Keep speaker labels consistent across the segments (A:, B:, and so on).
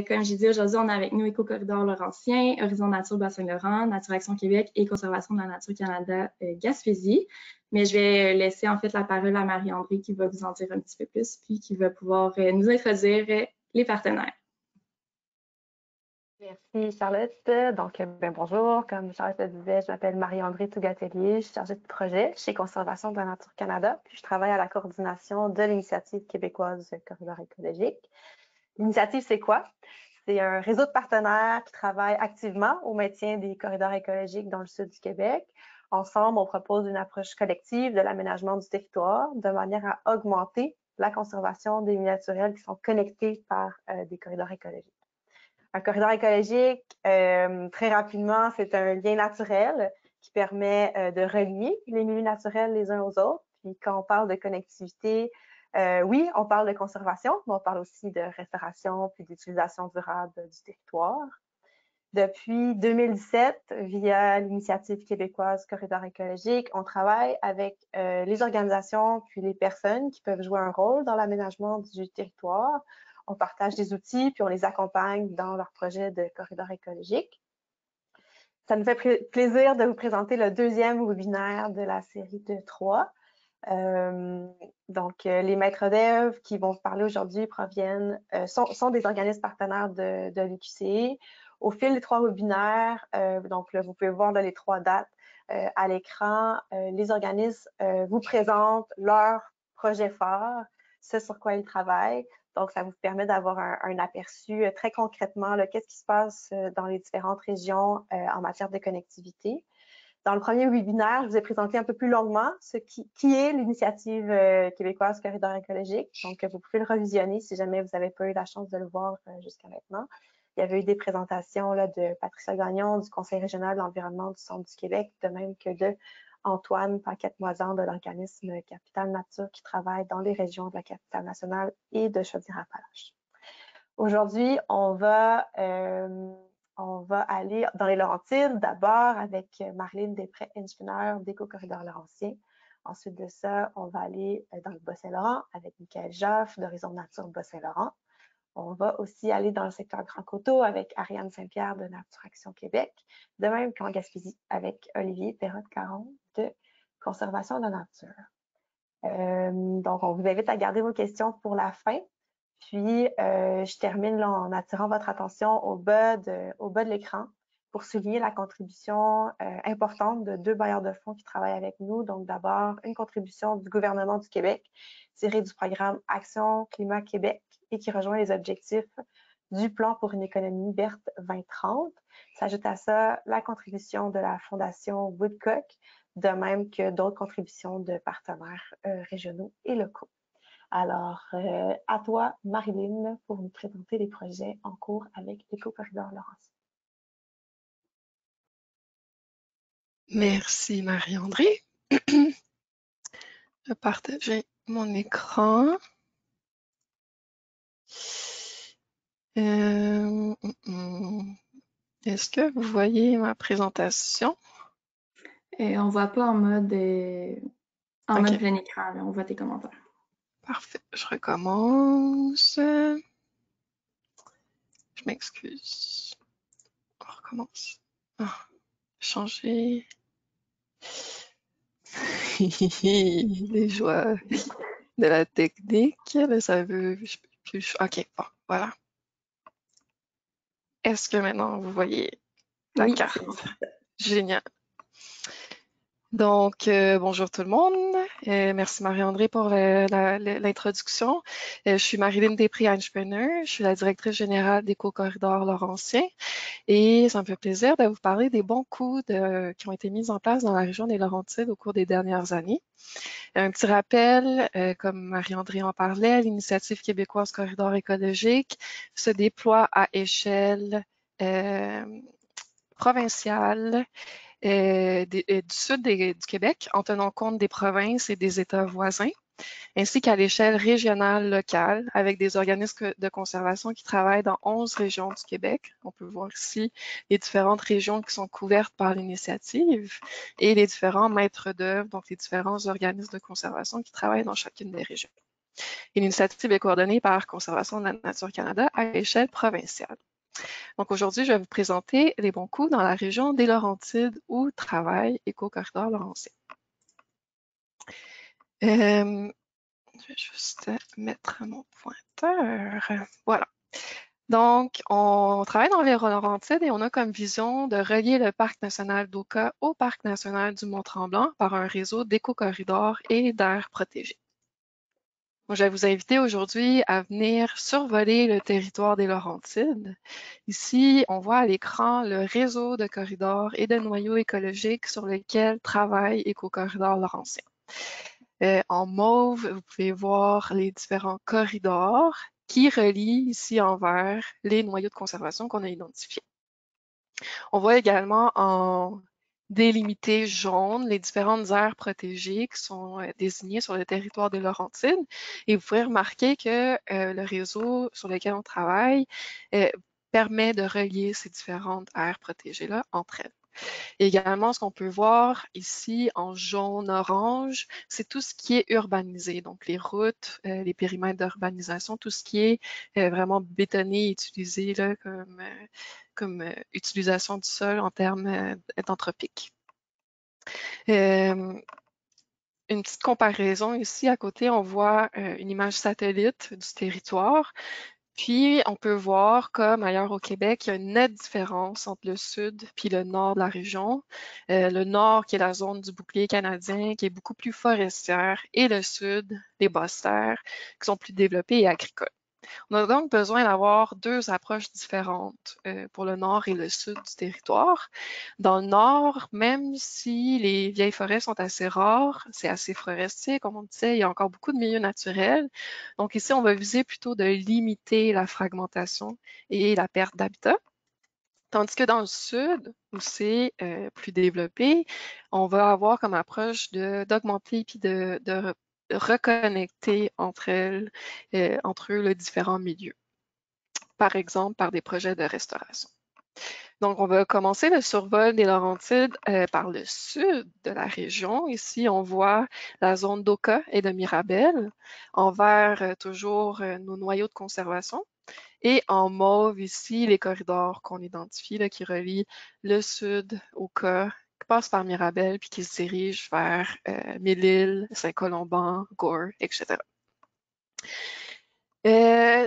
A: Comme j'ai dit, aujourd'hui, on est avec nous Éco-Corridor Laurentien, Horizon Nature Bassin-Laurent, Nature Action Québec et Conservation de la Nature Canada Gaspésie. Mais je vais laisser en fait la parole à Marie-André qui va vous en dire un petit peu plus, puis qui va pouvoir nous introduire les partenaires.
B: Merci Charlotte. Donc, bonjour. Comme Charlotte le disait, je m'appelle Marie-André Tougatelier. Je suis chargée de projet chez Conservation de la Nature Canada. Puis je travaille à la coordination de l'initiative québécoise Corridor écologique. L'initiative, c'est quoi? C'est un réseau de partenaires qui travaillent activement au maintien des corridors écologiques dans le sud du Québec. Ensemble, on propose une approche collective de l'aménagement du territoire de manière à augmenter la conservation des milieux naturels qui sont connectés par des corridors écologiques. Un corridor écologique, très rapidement, c'est un lien naturel qui permet de relier les milieux naturels les uns aux autres. Puis quand on parle de connectivité, oui, on parle de conservation, mais on parle aussi de restauration puis d'utilisation durable du territoire. Depuis 2017, via l'initiative québécoise Corridor écologique, on travaille avec les organisations puis les personnes qui peuvent jouer un rôle dans l'aménagement du territoire. On partage des outils puis on les accompagne dans leur projet de corridor écologique. Ça nous fait plaisir de vous présenter le deuxième webinaire de la série de 3. Donc, les maîtres d'œuvre qui vont vous parler aujourd'hui sont des organismes partenaires de l'UQCE. Au fil des 3 webinaires, donc là, vous pouvez voir là, les 3 dates à l'écran. Les organismes vous présentent leur projet phare, ce sur quoi ils travaillent. Donc, ça vous permet d'avoir un aperçu très concrètement, qu'est-ce qui se passe dans les différentes régions en matière de connectivité. Dans le premier webinaire, je vous ai présenté un peu plus longuement ce qui est l'initiative québécoise Corridor écologique. Donc, vous pouvez le revisionner si jamais vous n'avez pas eu la chance de le voir jusqu'à maintenant. Il y avait eu des présentations là, de Patricia Gagnon du Conseil régional de l'environnement du Centre du Québec, de même que de Antoine Paquette-Moisan de l'organisme Capital Nature qui travaille dans les régions de la capitale nationale et de Chaudière-Appalaches. Aujourd'hui, on va aller dans les Laurentides d'abord avec Marlène Després, ingénieure d'Éco-Corridor Laurentien. Ensuite de ça, on va aller dans le Bas-Saint-Laurent avec Michael Joff d'Horizon Nature Bas-Saint-Laurent. On va aussi aller dans le secteur Grand Coteau avec Ariane Saint-Pierre de Nature Action Québec, de même qu'en Gaspésie avec Olivier Perrotte-Caron de Conservation de la Nature. Donc, on vous invite à garder vos questions pour la fin. Puis, je termine là, en attirant votre attention au bas de l'écran pour souligner la contribution importante de 2 bailleurs de fonds qui travaillent avec nous. Donc, d'abord, une contribution du gouvernement du Québec tirée du programme Action Climat Québec et qui rejoint les objectifs du plan pour une économie verte 2030. S'ajoute à ça la contribution de la Fondation Woodcock, de même que d'autres contributions de partenaires régionaux et locaux. Alors, à toi, Marilyn, pour nous présenter les projets en cours avec Éco-Corridor Laurentien.
C: Merci, Marie-André. Je vais partager mon écran. Est-ce que vous voyez ma présentation?
A: On ne voit pas en mode plein écran, là, on voit tes commentaires.
C: Parfait, je recommence. Je m'excuse. On recommence. Changer. Les joies de la technique. Là, ça veut plus. OK, bon, voilà. Est-ce que maintenant vous voyez la carte? Génial. Donc, bonjour tout le monde. Merci Marie-André pour l'introduction. Je suis Marilyn Després-Einspreneur. Je suis la directrice générale d'Éco-Corridor Laurentien et ça me fait plaisir de vous parler des bons coups qui ont été mis en place dans la région des Laurentides au cours des dernières années. Un petit rappel, comme Marie-André en parlait, l'initiative québécoise Corridor écologique se déploie à échelle provinciale du sud du Québec en tenant compte des provinces et des États voisins, ainsi qu'à l'échelle régionale locale avec des organismes de conservation qui travaillent dans 11 régions du Québec. On peut voir ici les différentes régions qui sont couvertes par l'initiative et les différents maîtres d'œuvre, donc les différents organismes de conservation qui travaillent dans chacune des régions. Et l'initiative est coordonnée par Conservation de la Nature Canada à l'échelle provinciale. Donc aujourd'hui, je vais vous présenter les bons coups dans la région des Laurentides où travaille Éco-Corridor Laurentien. Je vais juste mettre mon pointeur. Voilà. Donc, on travaille dans les Laurentides et on a comme vision de relier le Parc national d'Oka au Parc national du Mont-Tremblant par un réseau d'éco-corridors et d'aires protégées. Donc, je vais vous inviter aujourd'hui à venir survoler le territoire des Laurentides. Ici, on voit à l'écran le réseau de corridors et de noyaux écologiques sur lesquels travaille Éco-Corridor Laurentien. En mauve, vous pouvez voir les différents corridors qui relient ici en vert les noyaux de conservation qu'on a identifiés. On voit également en délimité jaune les différentes aires protégées qui sont désignées sur le territoire des Laurentides. Et vous pouvez remarquer que le réseau sur lequel on travaille permet de relier ces différentes aires protégées-là entre elles. Et également, ce qu'on peut voir ici en jaune-orange, c'est tout ce qui est urbanisé, donc les routes, les périmètres d'urbanisation, tout ce qui est vraiment bétonné et utilisé là, comme utilisation du sol en termes d'anthropique. Une petite comparaison ici, à côté, on voit une image satellite du territoire. Puis, on peut voir, comme ailleurs au Québec, il y a une nette différence entre le sud puis le nord de la région. Le nord, qui est la zone du bouclier canadien, qui est beaucoup plus forestière, et le sud, les basses terres, qui sont plus développées et agricoles. On a donc besoin d'avoir deux approches différentes pour le nord et le sud du territoire. Dans le nord, même si les vieilles forêts sont assez rares, c'est assez forestier, comme on disait, il y a encore beaucoup de milieux naturels. Donc ici, on va viser plutôt de limiter la fragmentation et la perte d'habitat. Tandis que dans le sud, où c'est plus développé, on va avoir comme approche d'augmenter puis de reconnecter entre eux les différents milieux. Par exemple, par des projets de restauration. Donc, on va commencer le survol des Laurentides par le sud de la région. Ici, on voit la zone d'Oka et de Mirabel. En vert, toujours nos noyaux de conservation. Et en mauve, ici, les corridors qu'on identifie, là, qui relient le sud, Oka, qui passe par Mirabel, puis qui se dirige vers Mille-Îles, Saint-Colomban, Gore, etc.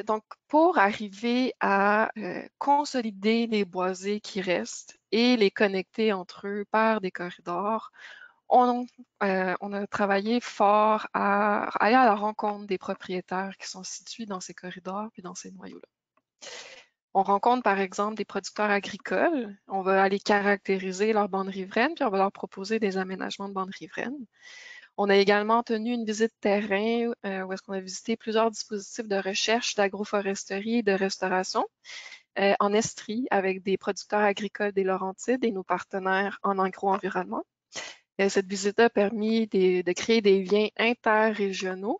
C: Donc, pour arriver à consolider les boisés qui restent et les connecter entre eux par des corridors, on a travaillé fort à aller à la rencontre des propriétaires qui sont situés dans ces corridors puis dans ces noyaux-là. On rencontre par exemple des producteurs agricoles, on va aller caractériser leurs bandes riveraines puis on va leur proposer des aménagements de bandes riveraines. On a également tenu une visite terrain où est-ce qu'on a visité plusieurs dispositifs de recherche d'agroforesterie et de restauration en Estrie avec des producteurs agricoles des Laurentides et nos partenaires en agro-environnement. Cette visite a permis de créer des liens interrégionaux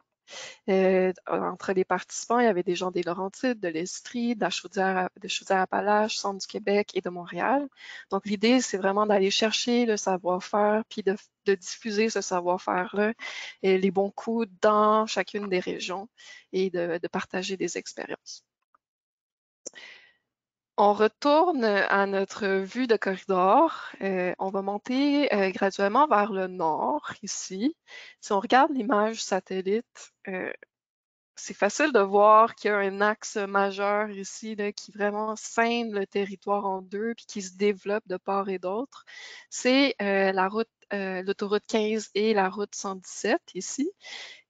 C: entre les participants. Il y avait des gens des Laurentides, de l'Estrie, de Chaudière-Appalaches, Centre du Québec et de Montréal. Donc, l'idée, c'est vraiment d'aller chercher le savoir-faire puis de diffuser ce savoir-faire-là et les bons coups dans chacune des régions et de partager des expériences. On retourne à notre vue de corridor. On va monter graduellement vers le nord ici. Si on regarde l'image satellite, c'est facile de voir qu'il y a un axe majeur ici là, qui vraiment scinde le territoire en deux puis qui se développe de part et d'autre. C'est l'autoroute 15 et la route 117 ici,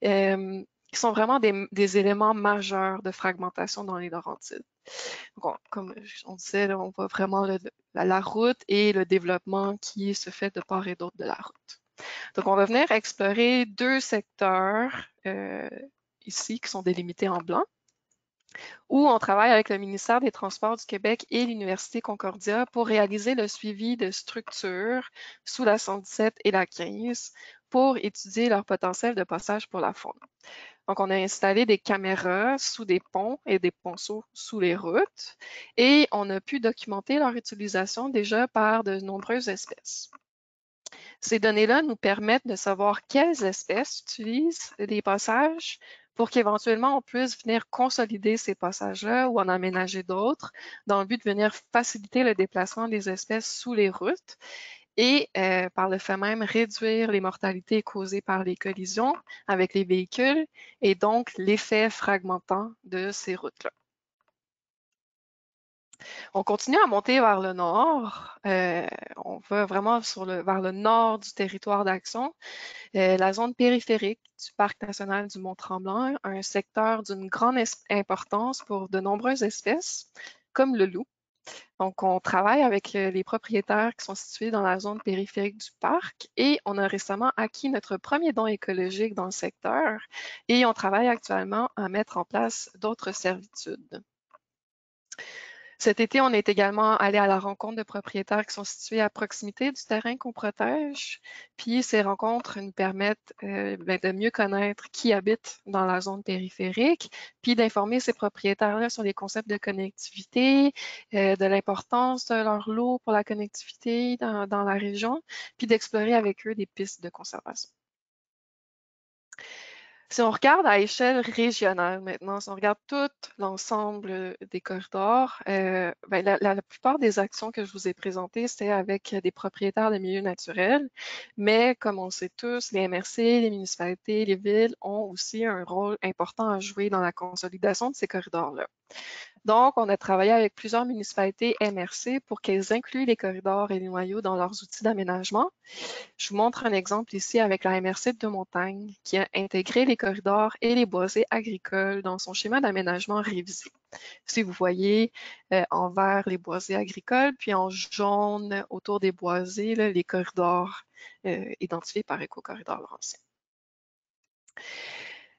C: qui sont vraiment des éléments majeurs de fragmentation dans les Laurentides. Donc, comme on disait, là, on voit vraiment la route et le développement qui se fait de part et d'autre de la route. Donc, on va venir explorer deux secteurs ici, qui sont délimités en blanc, où on travaille avec le ministère des Transports du Québec et l'Université Concordia pour réaliser le suivi de structures sous la 117 et la 15 pour étudier leur potentiel de passage pour la faune. Donc, on a installé des caméras sous des ponts et des ponceaux sous les routes et on a pu documenter leur utilisation déjà par de nombreuses espèces. Ces données-là nous permettent de savoir quelles espèces utilisent les passages pour qu'éventuellement on puisse venir consolider ces passages-là ou en aménager d'autres dans le but de venir faciliter le déplacement des espèces sous les routes et par le fait même réduire les mortalités causées par les collisions avec les véhicules et donc l'effet fragmentant de ces routes-là. On continue à monter vers le nord. On va vraiment vers le nord du territoire d'action. La zone périphérique du Parc national du Mont-Tremblant, un secteur d'une grande importance pour de nombreuses espèces, comme le loup. Donc, on travaille avec les propriétaires qui sont situés dans la zone périphérique du parc et on a récemment acquis notre premier don écologique dans le secteur et on travaille actuellement à mettre en place d'autres servitudes. Cet été, on est également allé à la rencontre de propriétaires qui sont situés à proximité du terrain qu'on protège. Puis ces rencontres nous permettent de mieux connaître qui habite dans la zone périphérique, puis d'informer ces propriétaires-là sur les concepts de connectivité, de l'importance de leur lot pour la connectivité dans la région, puis d'explorer avec eux des pistes de conservation. Si on regarde à échelle régionale maintenant, si on regarde tout l'ensemble des corridors, la plupart des actions que je vous ai présentées, c'était avec des propriétaires de milieux naturels, mais comme on le sait tous, les MRC, les municipalités, les villes ont aussi un rôle important à jouer dans la consolidation de ces corridors-là. Donc, on a travaillé avec plusieurs municipalités MRC pour qu'elles incluent les corridors et les noyaux dans leurs outils d'aménagement. Je vous montre un exemple ici avec la MRC de Deux-Montagnes qui a intégré les corridors et les boisés agricoles dans son schéma d'aménagement révisé. Si vous voyez en vert les boisés agricoles, puis en jaune autour des boisés, là, les corridors identifiés par Écocorridor Laurentien.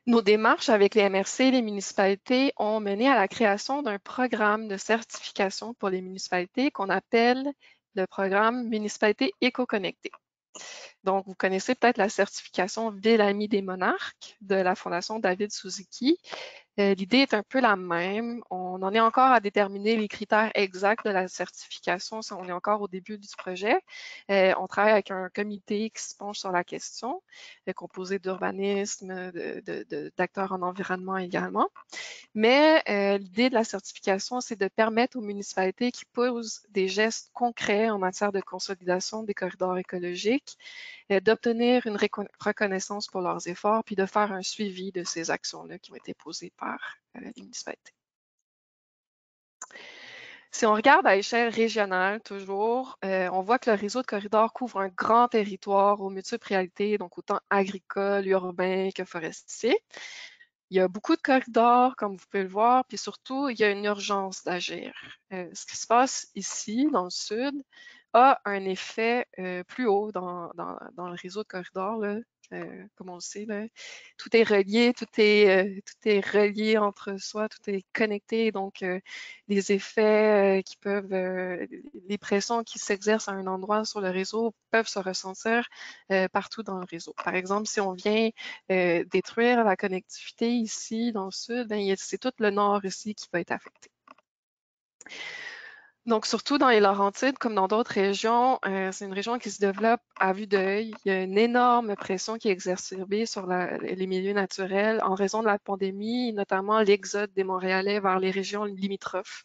C: Nos démarches avec les MRC et les municipalités ont mené à la création d'un programme de certification pour les municipalités qu'on appelle le programme Municipalité éco-connectée. Donc, vous connaissez peut-être la certification Ville Amie des Monarques de la Fondation David Suzuki. L'idée est un peu la même. On en est encore à déterminer les critères exacts de la certification. On est encore au début du projet. On travaille avec un comité qui se penche sur la question, composé d'urbanisme, d'acteurs en environnement également. Mais l'idée de la certification, c'est de permettre aux municipalités qui posent des gestes concrets en matière de consolidation des corridors écologiques, d'obtenir une reconnaissance pour leurs efforts, puis de faire un suivi de ces actions-là qui ont été posées par les municipalités. Si on regarde à échelle régionale, toujours, on voit que le réseau de corridors couvre un grand territoire aux multiples réalités, donc autant agricoles, urbains que forestiers. Il y a beaucoup de corridors, comme vous pouvez le voir, puis surtout, il y a une urgence d'agir. Ce qui se passe ici, dans le sud, a un effet plus haut dans le réseau de corridors, là, comme on le sait. Là. Tout est relié, tout est relié entre soi, tout est connecté. Donc, les effets qui peuvent, les pressions qui s'exercent à un endroit sur le réseau peuvent se ressentir partout dans le réseau. Par exemple, si on vient détruire la connectivité ici, dans le sud, c'est tout le nord ici qui va être affecté. Donc, surtout dans les Laurentides, comme dans d'autres régions, c'est une région qui se développe à vue d'œil. Il y a une énorme pression qui est exacerbée sur les milieux naturels en raison de la pandémie, notamment l'exode des Montréalais vers les régions limitrophes.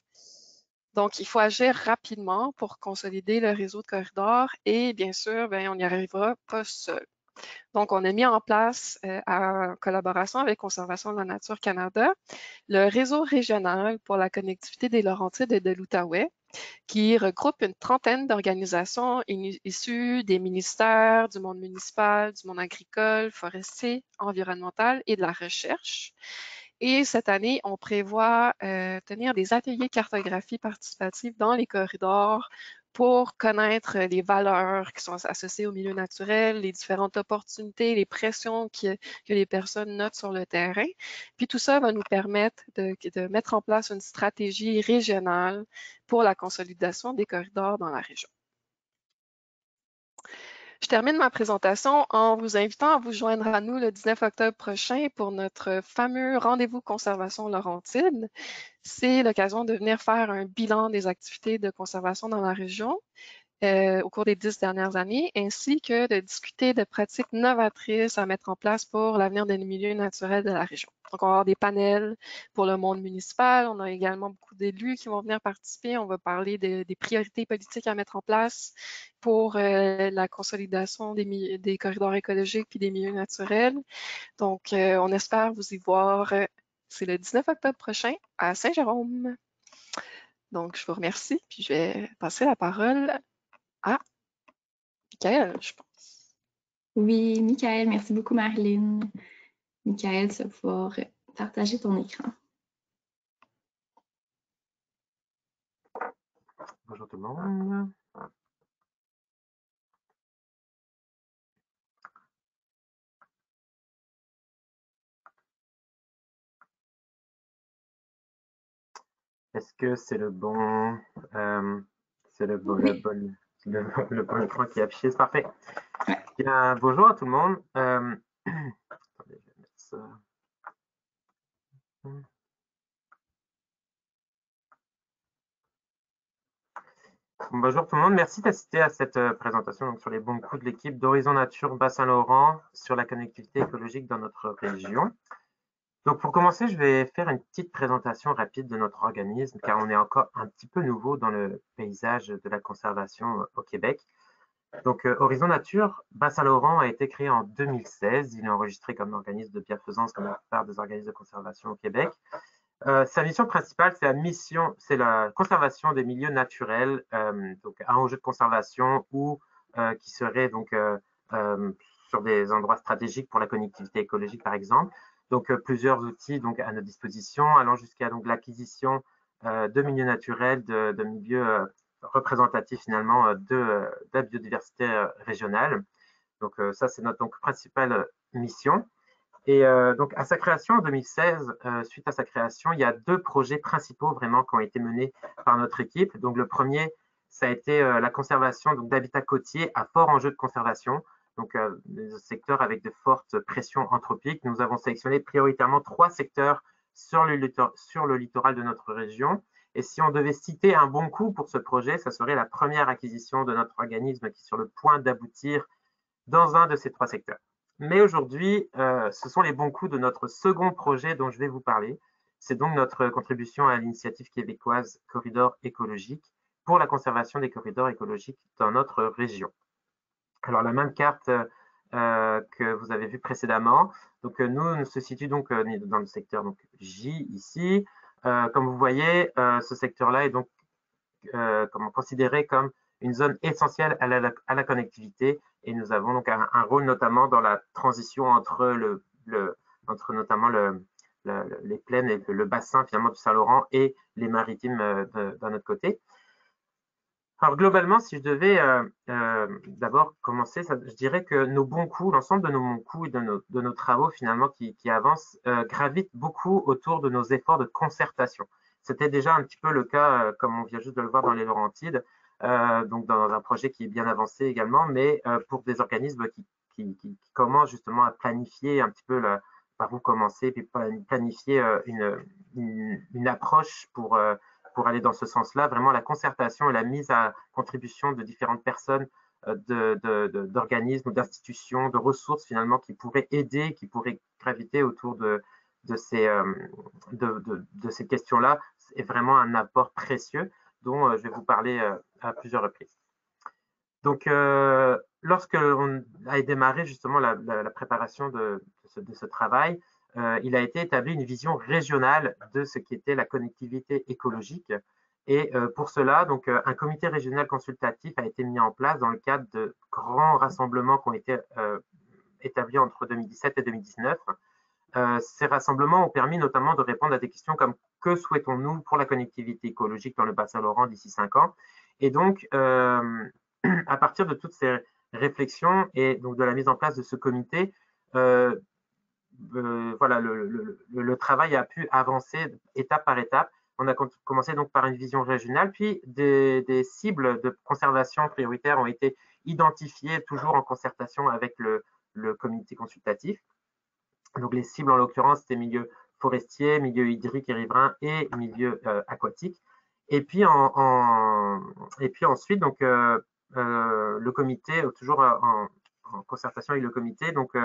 C: Donc, il faut agir rapidement pour consolider le réseau de corridors et bien sûr, on n'y arrivera pas seul. Donc, on a mis en place, en collaboration avec Conservation de la Nature Canada, le réseau régional pour la connectivité des Laurentides et de l'Outaouais, qui regroupe une trentaine d'organisations issues des ministères, du monde municipal, du monde agricole, forestier, environnemental et de la recherche. Et cette année, on prévoit tenir des ateliers de cartographie participative dans les corridors pour connaître les valeurs qui sont associées au milieu naturel, les différentes opportunités, les pressions que les personnes notent sur le terrain. Puis tout ça va nous permettre de mettre en place une stratégie régionale pour la consolidation des corridors dans la région. Je termine ma présentation en vous invitant à vous joindre à nous le 19 octobre prochain pour notre fameux rendez-vous conservation Laurentide. C'est l'occasion de venir faire un bilan des activités de conservation dans la région. au cours des 10 dernières années, ainsi que de discuter de pratiques novatrices à mettre en place pour l'avenir des milieux naturels de la région. Donc, on va avoir des panels pour le monde municipal. On a également beaucoup d'élus qui vont venir participer. On va parler des priorités politiques à mettre en place pour la consolidation des corridors écologiques puis des milieux naturels. Donc, on espère vous y voir. C'est le 19 octobre prochain à Saint-Jérôme. Donc, je vous remercie, puis je vais passer la parole à Michael, je pense.
A: Oui, Michael, merci beaucoup, Marilyn. Michael, tu vas pouvoir partager ton écran.
D: Bonjour tout le monde. Est-ce que c'est le bon, le bon écran qui est affiché? C'est parfait.
A: Ouais.
D: Bien, bonjour à tout le monde. Attendez, je vais mettre ça. Bonjour tout le monde, merci d'assister à cette présentation donc, sur les bons coups de l'équipe d'Horizon Nature Bas-Saint-Laurent sur la connectivité écologique dans notre région. Donc pour commencer, je vais faire une petite présentation rapide de notre organisme car on est encore un petit peu nouveau dans le paysage de la conservation au Québec. Donc Horizon Nature Bas-Saint-Laurent a été créé en 2016. Il est enregistré comme organisme de bienfaisance comme la plupart des organismes de conservation au Québec. Sa mission principale, c'est la conservation des milieux naturels, donc à enjeu de conservation ou qui seraient donc sur des endroits stratégiques pour la connectivité écologique, par exemple. Donc plusieurs outils donc à notre disposition, allant jusqu'à donc l'acquisition de milieux naturels, de milieux représentatifs finalement de la biodiversité régionale. Donc ça, c'est notre donc principale mission. Et donc, à sa création en 2016, suite à sa création, il y a deux projets principaux vraiment qui ont été menés par notre équipe. Donc, le premier, ça a été la conservation d'habitats côtiers à fort enjeu de conservation, donc des secteurs avec de fortes pressions anthropiques. Nous avons sélectionné prioritairement 3 secteurs sur le littoral de notre région. Et si on devait citer un bon coup pour ce projet, ça serait la première acquisition de notre organisme qui est sur le point d'aboutir dans un de ces 3 secteurs. Mais aujourd'hui, ce sont les bons coups de notre second projet dont je vais vous parler. C'est donc notre contribution à l'initiative québécoise Corridor écologique pour la conservation des corridors écologiques dans notre région. Alors, la même carte que vous avez vue précédemment. Donc, nous se situons donc dans le secteur donc, J ici. Comme vous voyez, ce secteur-là est donc considéré comme une zone essentielle à la connectivité et nous avons donc un rôle notamment dans la transition entre notamment les plaines et le bassin finalement du Saint-Laurent et les maritimes d'un autre côté. Alors globalement, si je devais d'abord commencer, je dirais que nos bons coups, l'ensemble de nos bons coups et de nos travaux finalement qui avancent gravitent beaucoup autour de nos efforts de concertation. C'était déjà un petit peu le cas, comme on vient juste de le voir dans les Laurentides, donc dans un projet qui est bien avancé également, mais pour des organismes qui commencent justement à planifier un petit peu par où commencer, puis planifier une approche pour aller dans ce sens-là, vraiment la concertation et la mise à contribution de différentes personnes, d'organismes, d'institutions, de ressources finalement qui pourraient aider, qui pourraient graviter autour de ces questions-là, est vraiment un apport précieux dont je vais vous parler à plusieurs reprises. Donc, lorsque on a démarré justement la préparation de ce travail, il a été établi une vision régionale de ce qu'était la connectivité écologique. Et pour cela, donc, un comité régional consultatif a été mis en place dans le cadre de grands rassemblements qui ont été établis entre 2017 et 2019. Ces rassemblements ont permis notamment de répondre à des questions comme que souhaitons-nous pour la connectivité écologique dans le Bas-Saint-Laurent d'ici 5 ans. Et donc, à partir de toutes ces réflexions et donc de la mise en place de ce comité, voilà, le travail a pu avancer étape par étape. On a commencé donc par une vision régionale, puis des cibles de conservation prioritaires ont été identifiées toujours en concertation avec le comité consultatif. Donc les cibles en l'occurrence, c'était milieu forestier, milieu hydrique et riverain et milieu aquatique. Et puis ensuite, donc, le comité, toujours en concertation avec le comité, donc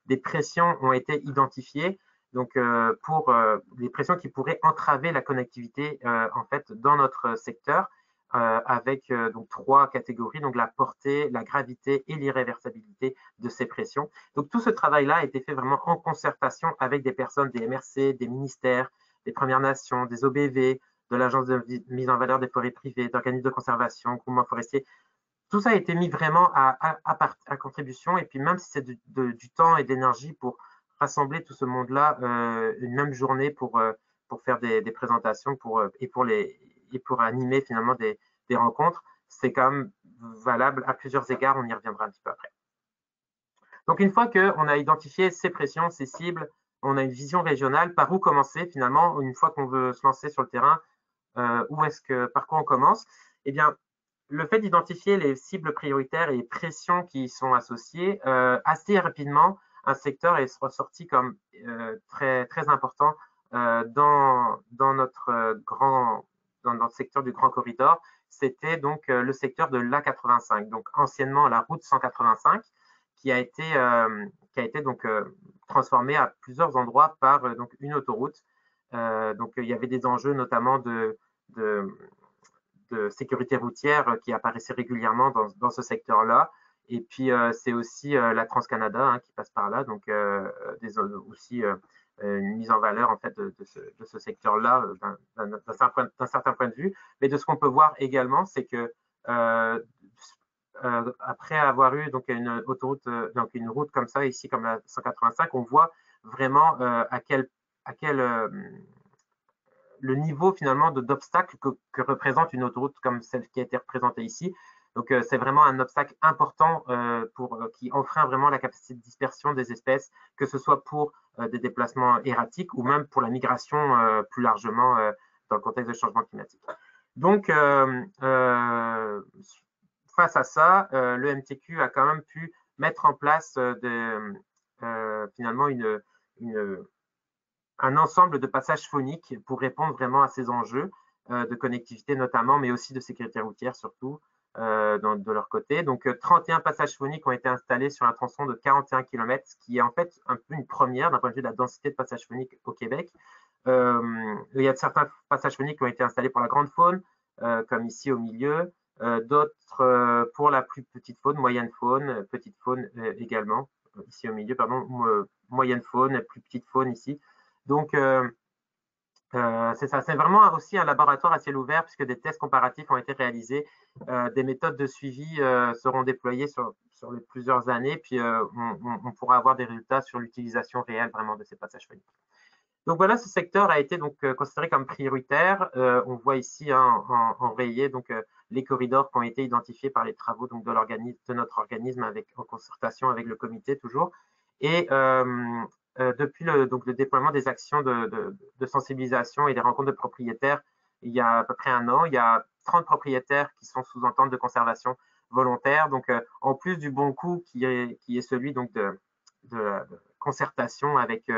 D: des pressions ont été identifiées, donc pour des pressions qui pourraient entraver la connectivité en fait dans notre secteur, avec donc 3 catégories, donc la portée, la gravité et l'irréversibilité de ces pressions. Donc tout ce travail-là a été fait vraiment en concertation avec des personnes des MRC, des ministères, des Premières Nations, des OBV, de l'Agence de mise en valeur des forêts privées, d'organismes de conservation, groupements forestiers. Tout ça a été mis vraiment à contribution, et puis même si c'est du temps et de l'énergie pour rassembler tout ce monde-là une même journée pour faire des présentations et pour animer finalement des rencontres, c'est quand même valable à plusieurs égards, on y reviendra un petit peu après. Donc une fois qu'on a identifié ces pressions, ces cibles, on a une vision régionale, par où commencer finalement, une fois qu'on veut se lancer sur le terrain, par quoi on commence? Eh bien, le fait d'identifier les cibles prioritaires et les pressions qui y sont associées, assez rapidement, un secteur est ressorti comme très, très important dans notre secteur du Grand Corridor. C'était donc le secteur de l'A85, donc anciennement la route 185, qui a été donc transformée à plusieurs endroits par donc une autoroute. Donc il y avait des enjeux notamment de sécurité routière qui apparaissait régulièrement dans ce secteur-là. Et puis, c'est aussi la TransCanada qui passe par là, donc aussi une mise en valeur en fait, de ce secteur-là d'un certain point de vue. Mais de ce qu'on peut voir également, c'est que après avoir eu donc une autoroute, donc une route comme ça, ici comme la 185, on voit vraiment le niveau finalement d'obstacle que représente une autoroute comme celle qui a été représentée ici. Donc c'est vraiment un obstacle important qui enfreint vraiment la capacité de dispersion des espèces, que ce soit pour des déplacements erratiques ou même pour la migration plus largement dans le contexte de changement climatique. Donc face à ça, le MTQ a quand même pu mettre en place finalement un ensemble de passages phoniques pour répondre vraiment à ces enjeux de connectivité notamment, mais aussi de sécurité routière surtout de leur côté. Donc 31 passages phoniques ont été installés sur un tronçon de 41 km, ce qui est en fait un peu une première d'un point de vue de la densité de passages phoniques au Québec. Il y a certains passages phoniques qui ont été installés pour la grande faune, comme ici au milieu, d'autres pour la plus petite faune, moyenne faune, petite faune également, ici au milieu, pardon, moyenne faune, plus petite faune ici. Donc, c'est ça. C'est vraiment aussi un laboratoire à ciel ouvert puisque des tests comparatifs ont été réalisés. Des méthodes de suivi seront déployées sur les plusieurs années, puis on pourra avoir des résultats sur l'utilisation réelle vraiment de ces passages phoniques. Donc voilà, ce secteur a été donc considéré comme prioritaire. On voit ici en rayé donc les corridors qui ont été identifiés par les travaux donc de notre organisme en concertation avec le comité toujours. Et depuis le déploiement des actions de sensibilisation et des rencontres de propriétaires, il y a à peu près un an, il y a 30 propriétaires qui sont sous entente de conservation volontaire. Donc, en plus du bon coup qui est celui donc de concertation avec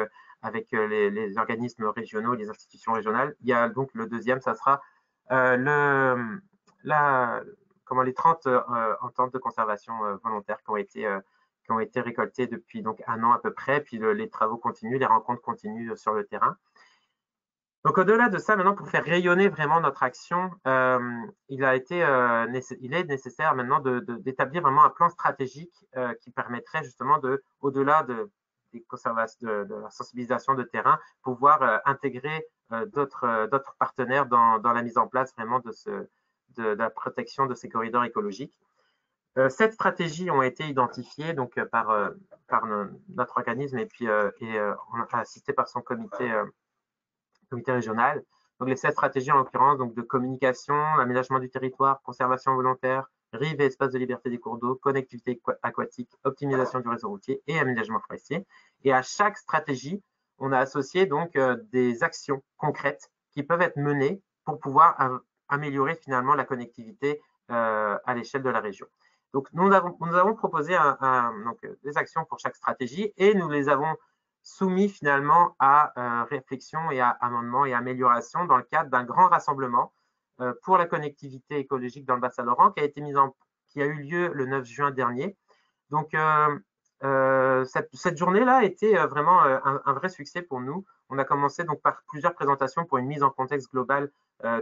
D: les organismes régionaux, les institutions régionales, il y a donc le deuxième, ça sera les 30 ententes de conservation volontaires qui ont été récoltés depuis donc un an à peu près, puis les travaux continuent, les rencontres continuent sur le terrain. Donc au-delà de ça, maintenant pour faire rayonner vraiment notre action, il est nécessaire maintenant d'établir vraiment un plan stratégique qui permettrait justement au-delà de la sensibilisation de terrain, pouvoir intégrer d'autres partenaires dans la mise en place vraiment de la protection de ces corridors écologiques. 7 stratégies ont été identifiées donc, par notre organisme et puis on a assisté par son comité régional. Donc les 7 stratégies en l'occurrence donc de communication, aménagement du territoire, conservation volontaire, rives et espaces de liberté des cours d'eau, connectivité aquatique, optimisation du réseau routier et aménagement forestier. Et à chaque stratégie, on a associé donc des actions concrètes qui peuvent être menées pour pouvoir améliorer finalement la connectivité à l'échelle de la région. Donc, nous avons proposé des actions pour chaque stratégie et nous les avons soumis finalement à réflexion et à amendement et amélioration dans le cadre d'un grand rassemblement pour la connectivité écologique dans le Bas-Saint-Laurent qui qui a eu lieu le 9 juin dernier. Donc, cette journée-là a été vraiment un vrai succès pour nous. On a commencé donc par plusieurs présentations pour une mise en contexte globale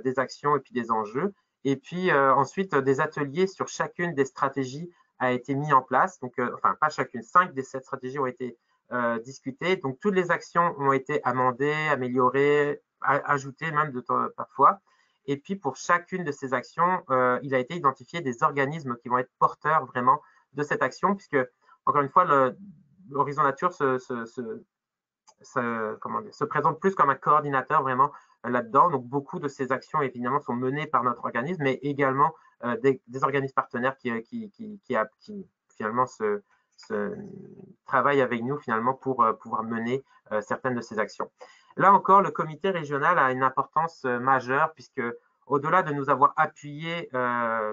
D: des actions et puis des enjeux. Et puis ensuite, des ateliers sur chacune des stratégies a été mis en place. Donc, enfin, pas chacune, 5 des 7 stratégies ont été discutées. Donc, toutes les actions ont été amendées, améliorées, ajoutées même de temps parfois. Et puis, pour chacune de ces actions, il a été identifié des organismes qui vont être porteurs vraiment de cette action, puisque, encore une fois, l'Horizon Nature se présente plus comme un coordinateur vraiment là-dedans. Donc, beaucoup de ces actions, évidemment, sont menées par notre organisme, mais également des organismes partenaires qui finalement travaillent avec nous finalement pour pouvoir mener certaines de ces actions. Là encore, le comité régional a une importance majeure puisque au-delà de nous avoir appuyés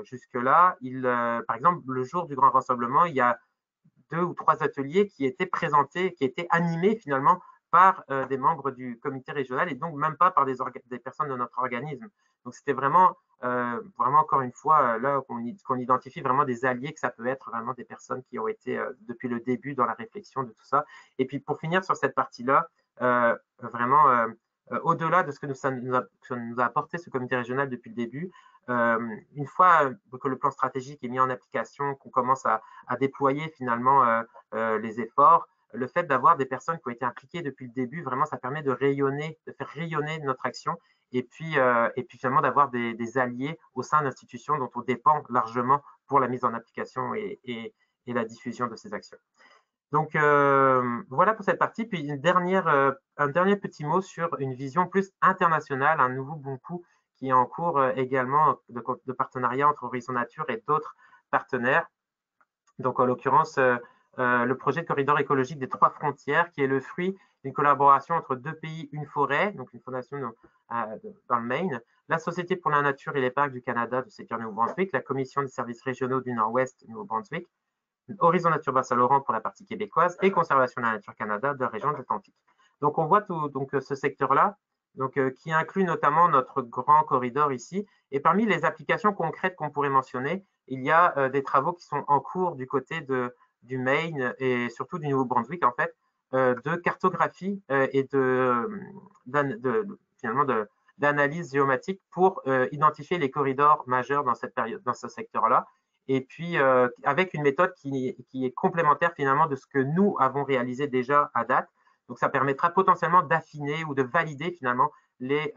D: jusque-là, par exemple, le jour du grand rassemblement, il y a 2 ou 3 ateliers qui étaient présentés, qui étaient animés finalement par des membres du comité régional et donc même pas par des personnes de notre organisme. Donc c'était vraiment encore une fois là qu'on identifie vraiment des alliés, que ça peut être vraiment des personnes qui ont été depuis le début dans la réflexion de tout ça. Et puis pour finir sur cette partie-là, vraiment au-delà de ce que ça nous a apporté ce comité régional depuis le début, une fois que le plan stratégique est mis en application, qu'on commence à déployer finalement les efforts, le fait d'avoir des personnes qui ont été impliquées depuis le début, vraiment, ça permet de faire rayonner notre action et puis finalement d'avoir des alliés au sein d'institutions dont on dépend largement pour la mise en application et la diffusion de ces actions. Donc, voilà pour cette partie. Puis un dernier petit mot sur une vision plus internationale, un nouveau bon coup qui est en cours également de partenariat entre Horizon Nature et d'autres partenaires. Donc, en l'occurrence, le projet de corridor écologique des 3 frontières, qui est le fruit d'une collaboration entre 2 pays, une forêt, donc une fondation dans le Maine, la Société pour la Nature et les Parcs du Canada du secteur Nouveau-Brunswick, la Commission des services régionaux du Nord-Ouest du Nouveau-Brunswick, Horizon Nature Bas-Saint-Laurent pour la partie québécoise et Conservation de la Nature Canada de la région de l'Atlantique. Donc, on voit ce secteur-là, qui inclut notamment notre grand corridor ici. Et parmi les applications concrètes qu'on pourrait mentionner, il y a des travaux qui sont en cours du côté du Maine et surtout du Nouveau-Brunswick, en fait, de cartographie et finalement d'analyse géomatique pour identifier les corridors majeurs dans ce secteur-là. Et puis, avec une méthode qui est complémentaire finalement de ce que nous avons réalisé déjà à date. Donc, ça permettra potentiellement d'affiner ou de valider finalement les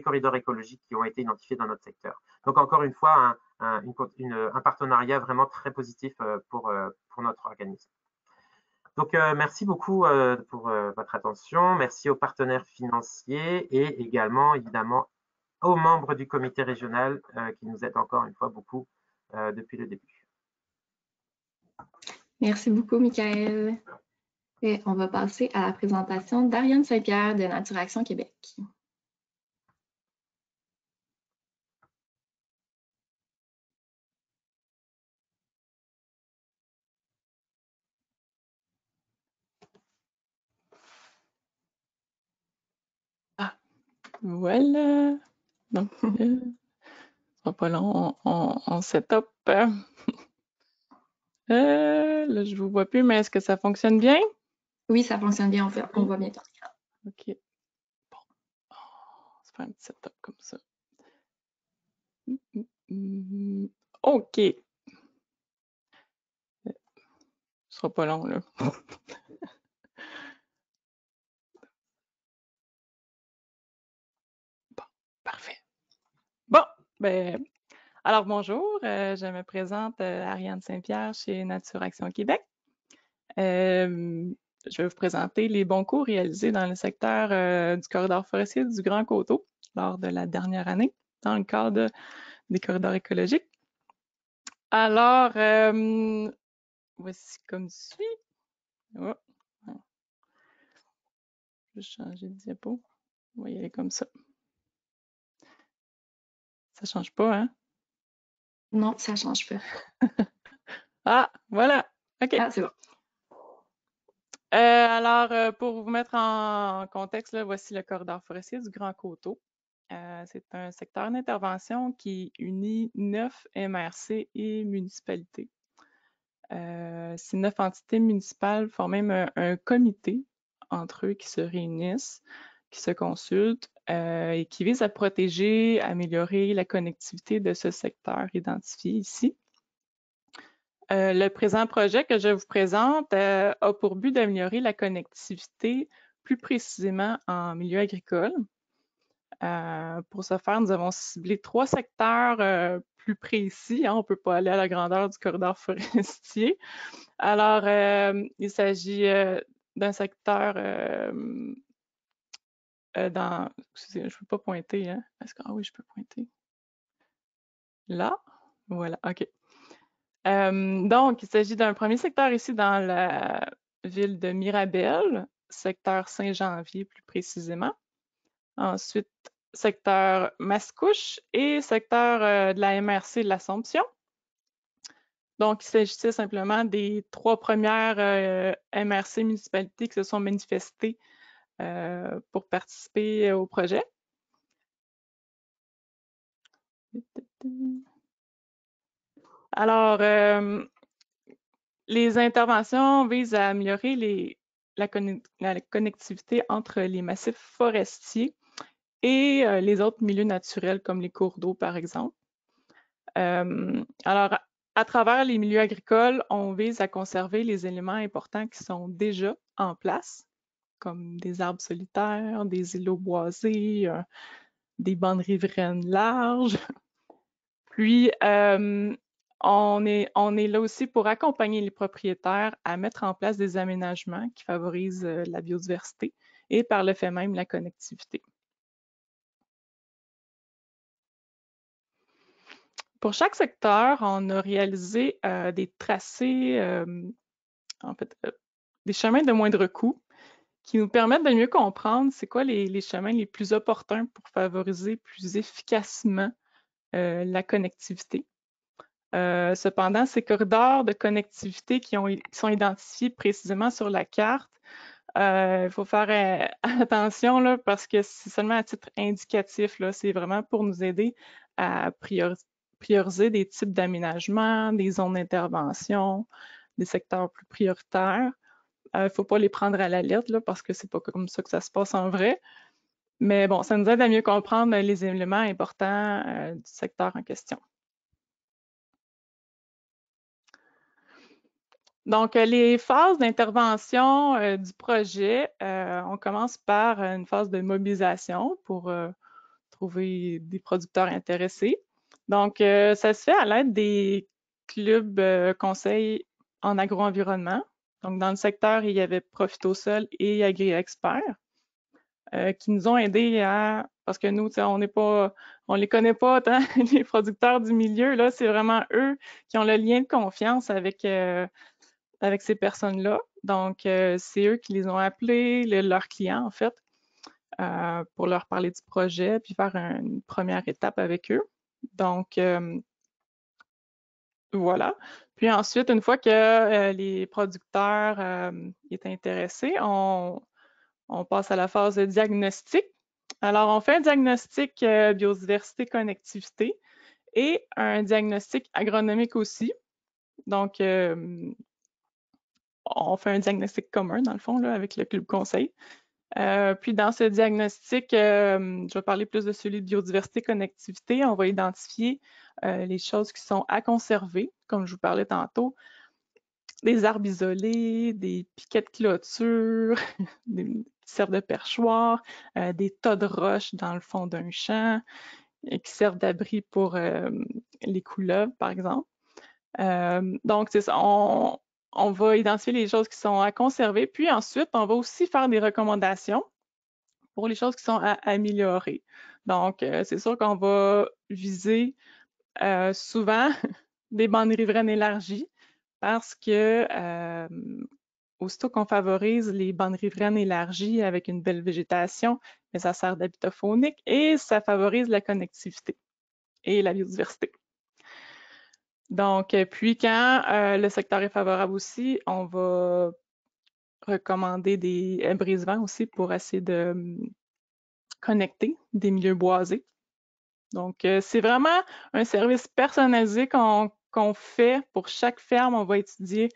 D: corridors écologiques qui ont été identifiés dans notre secteur. Donc, encore une fois, un partenariat vraiment très positif pour notre organisme. Donc, merci beaucoup pour votre attention. Merci aux partenaires financiers et également, évidemment, aux membres du comité régional qui nous aident encore une fois beaucoup depuis le début.
A: Merci beaucoup, Michael. Et on va passer à la présentation d'Ariane Saint-Pierre de Nature Action Québec.
E: Ah, voilà. Donc, sera pas long, on setup. Là, je vous vois plus, mais est-ce que ça fonctionne bien?
A: Oui, ça fonctionne bien, on voit bien.
E: OK. Bon. On va se faire un petit setup comme ça. OK. Ce sera pas long, là. Bon, parfait. Bon, ben, alors bonjour, je me présente Ariane Saint-Pierre chez Nature Action Québec. Je vais vous présenter les bons coups réalisés dans le secteur du corridor forestier du Grand Coteau lors de la dernière année, dans le cadre des corridors écologiques. Alors, voici comme suit. Oh. Je vais changer de diapo. On va y aller comme ça. Ça change pas, hein?
A: Non, ça change pas.
E: Ah, voilà. OK.
A: Ah, c'est bon.
E: Alors, pour vous mettre en contexte, là, voici le corridor forestier du Grand Coteau. C'est un secteur d'intervention qui unit 9 MRC et municipalités. Ces 9 entités municipales font même un comité entre eux qui se réunissent, qui se consultent et qui visent à protéger, améliorer la connectivité de ce secteur identifié ici. Le présent projet que je vous présente a pour but d'améliorer la connectivité plus précisément en milieu agricole. Pour ce faire, nous avons ciblé 3 secteurs plus précis. Hein, on ne peut pas aller à la grandeur du corridor forestier. Alors, il s'agit d'un secteur dans... Excusez, je ne peux pas pointer. Hein? Ah oui, je peux pointer. Là, voilà, OK. Donc, il s'agit d'un premier secteur ici dans la ville de Mirabel, secteur Saint-Janvier plus précisément. Ensuite, secteur Mascouche et secteur de la MRC de l'Assomption. Donc, il s'agissait simplement des 3 premières MRC municipalités qui se sont manifestées pour participer au projet. Alors, les interventions visent à améliorer la connectivité entre les massifs forestiers et les autres milieux naturels comme les cours d'eau, par exemple. Alors, à travers les milieux agricoles, on vise à conserver les éléments importants qui sont déjà en place, comme des arbres solitaires, des îlots boisés, des bandes riveraines larges. Puis, on est là aussi pour accompagner les propriétaires à mettre en place des aménagements qui favorisent la biodiversité et par le fait même la connectivité. Pour chaque secteur, on a réalisé des tracés, en fait, des chemins de moindre coût qui nous permettent de mieux comprendre c'est quoi les chemins les plus opportuns pour favoriser plus efficacement la connectivité. Cependant, ces corridors de connectivité qui sont identifiés précisément sur la carte, il faut faire attention là, parce que c'est seulement à titre indicatif. C'est vraiment pour nous aider à prioriser des types d'aménagement, des zones d'intervention, des secteurs plus prioritaires. Il ne faut pas les prendre à la lettre là, parce que c'est pas comme ça que ça se passe en vrai. Mais bon, ça nous aide à mieux comprendre les éléments importants du secteur en question. Donc, les phases d'intervention du projet, on commence par une phase de mobilisation pour trouver des producteurs intéressés. Donc, ça se fait à l'aide des clubs conseils en agro-environnement. Donc, dans le secteur, il y avait Profitosol et AgriExpert qui nous ont aidés à... Parce que nous, on les connaît pas tant, les producteurs du milieu. Là, c'est vraiment eux qui ont le lien de confiance avec ces personnes-là. Donc, c'est eux qui les ont appelés, leurs clients, en fait, pour leur parler du projet, puis faire une première étape avec eux. Donc, voilà. Puis ensuite, une fois que les producteurs étaient intéressés, on passe à la phase de diagnostic. Alors, on fait un diagnostic biodiversité, connectivité et un diagnostic agronomique aussi. Donc, on fait un diagnostic commun, dans le fond, là, avec le club conseil. Puis dans ce diagnostic, je vais parler plus de celui de biodiversité, connectivité. On va identifier les choses qui sont à conserver, comme je vous parlais tantôt, des arbres isolés, des piquets de clôture, des servent de perchoir, des tas de roches dans le fond d'un champ qui servent d'abri pour les couleuvres, par exemple. Donc, c'est ça, on va identifier les choses qui sont à conserver, puis ensuite, on va aussi faire des recommandations pour les choses qui sont à améliorer. Donc, c'est sûr qu'on va viser souvent des bandes riveraines élargies parce que aussitôt qu'on favorise les bandes riveraines élargies avec une belle végétation, mais ça sert d'habitat faunique et ça favorise la connectivité et la biodiversité. Donc, puis quand le secteur est favorable aussi, on va recommander des brise-vents aussi pour essayer de connectés des milieux boisés. Donc, c'est vraiment un service personnalisé qu'on fait pour chaque ferme. On va étudier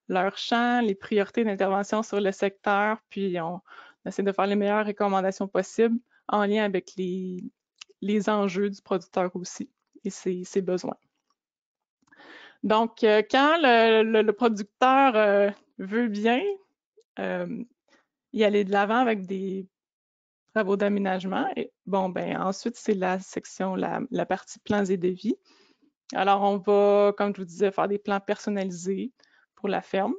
E: leur champ, les priorités d'intervention sur le secteur, puis on essaie de faire les meilleures recommandations possibles en lien avec les enjeux du producteur aussi et ses besoins. Donc, quand le producteur veut bien y aller de l'avant avec des travaux d'aménagement, bon, ben ensuite, c'est la section, la partie plans et devis. Alors, on va, comme je vous disais, faire des plans personnalisés pour la ferme.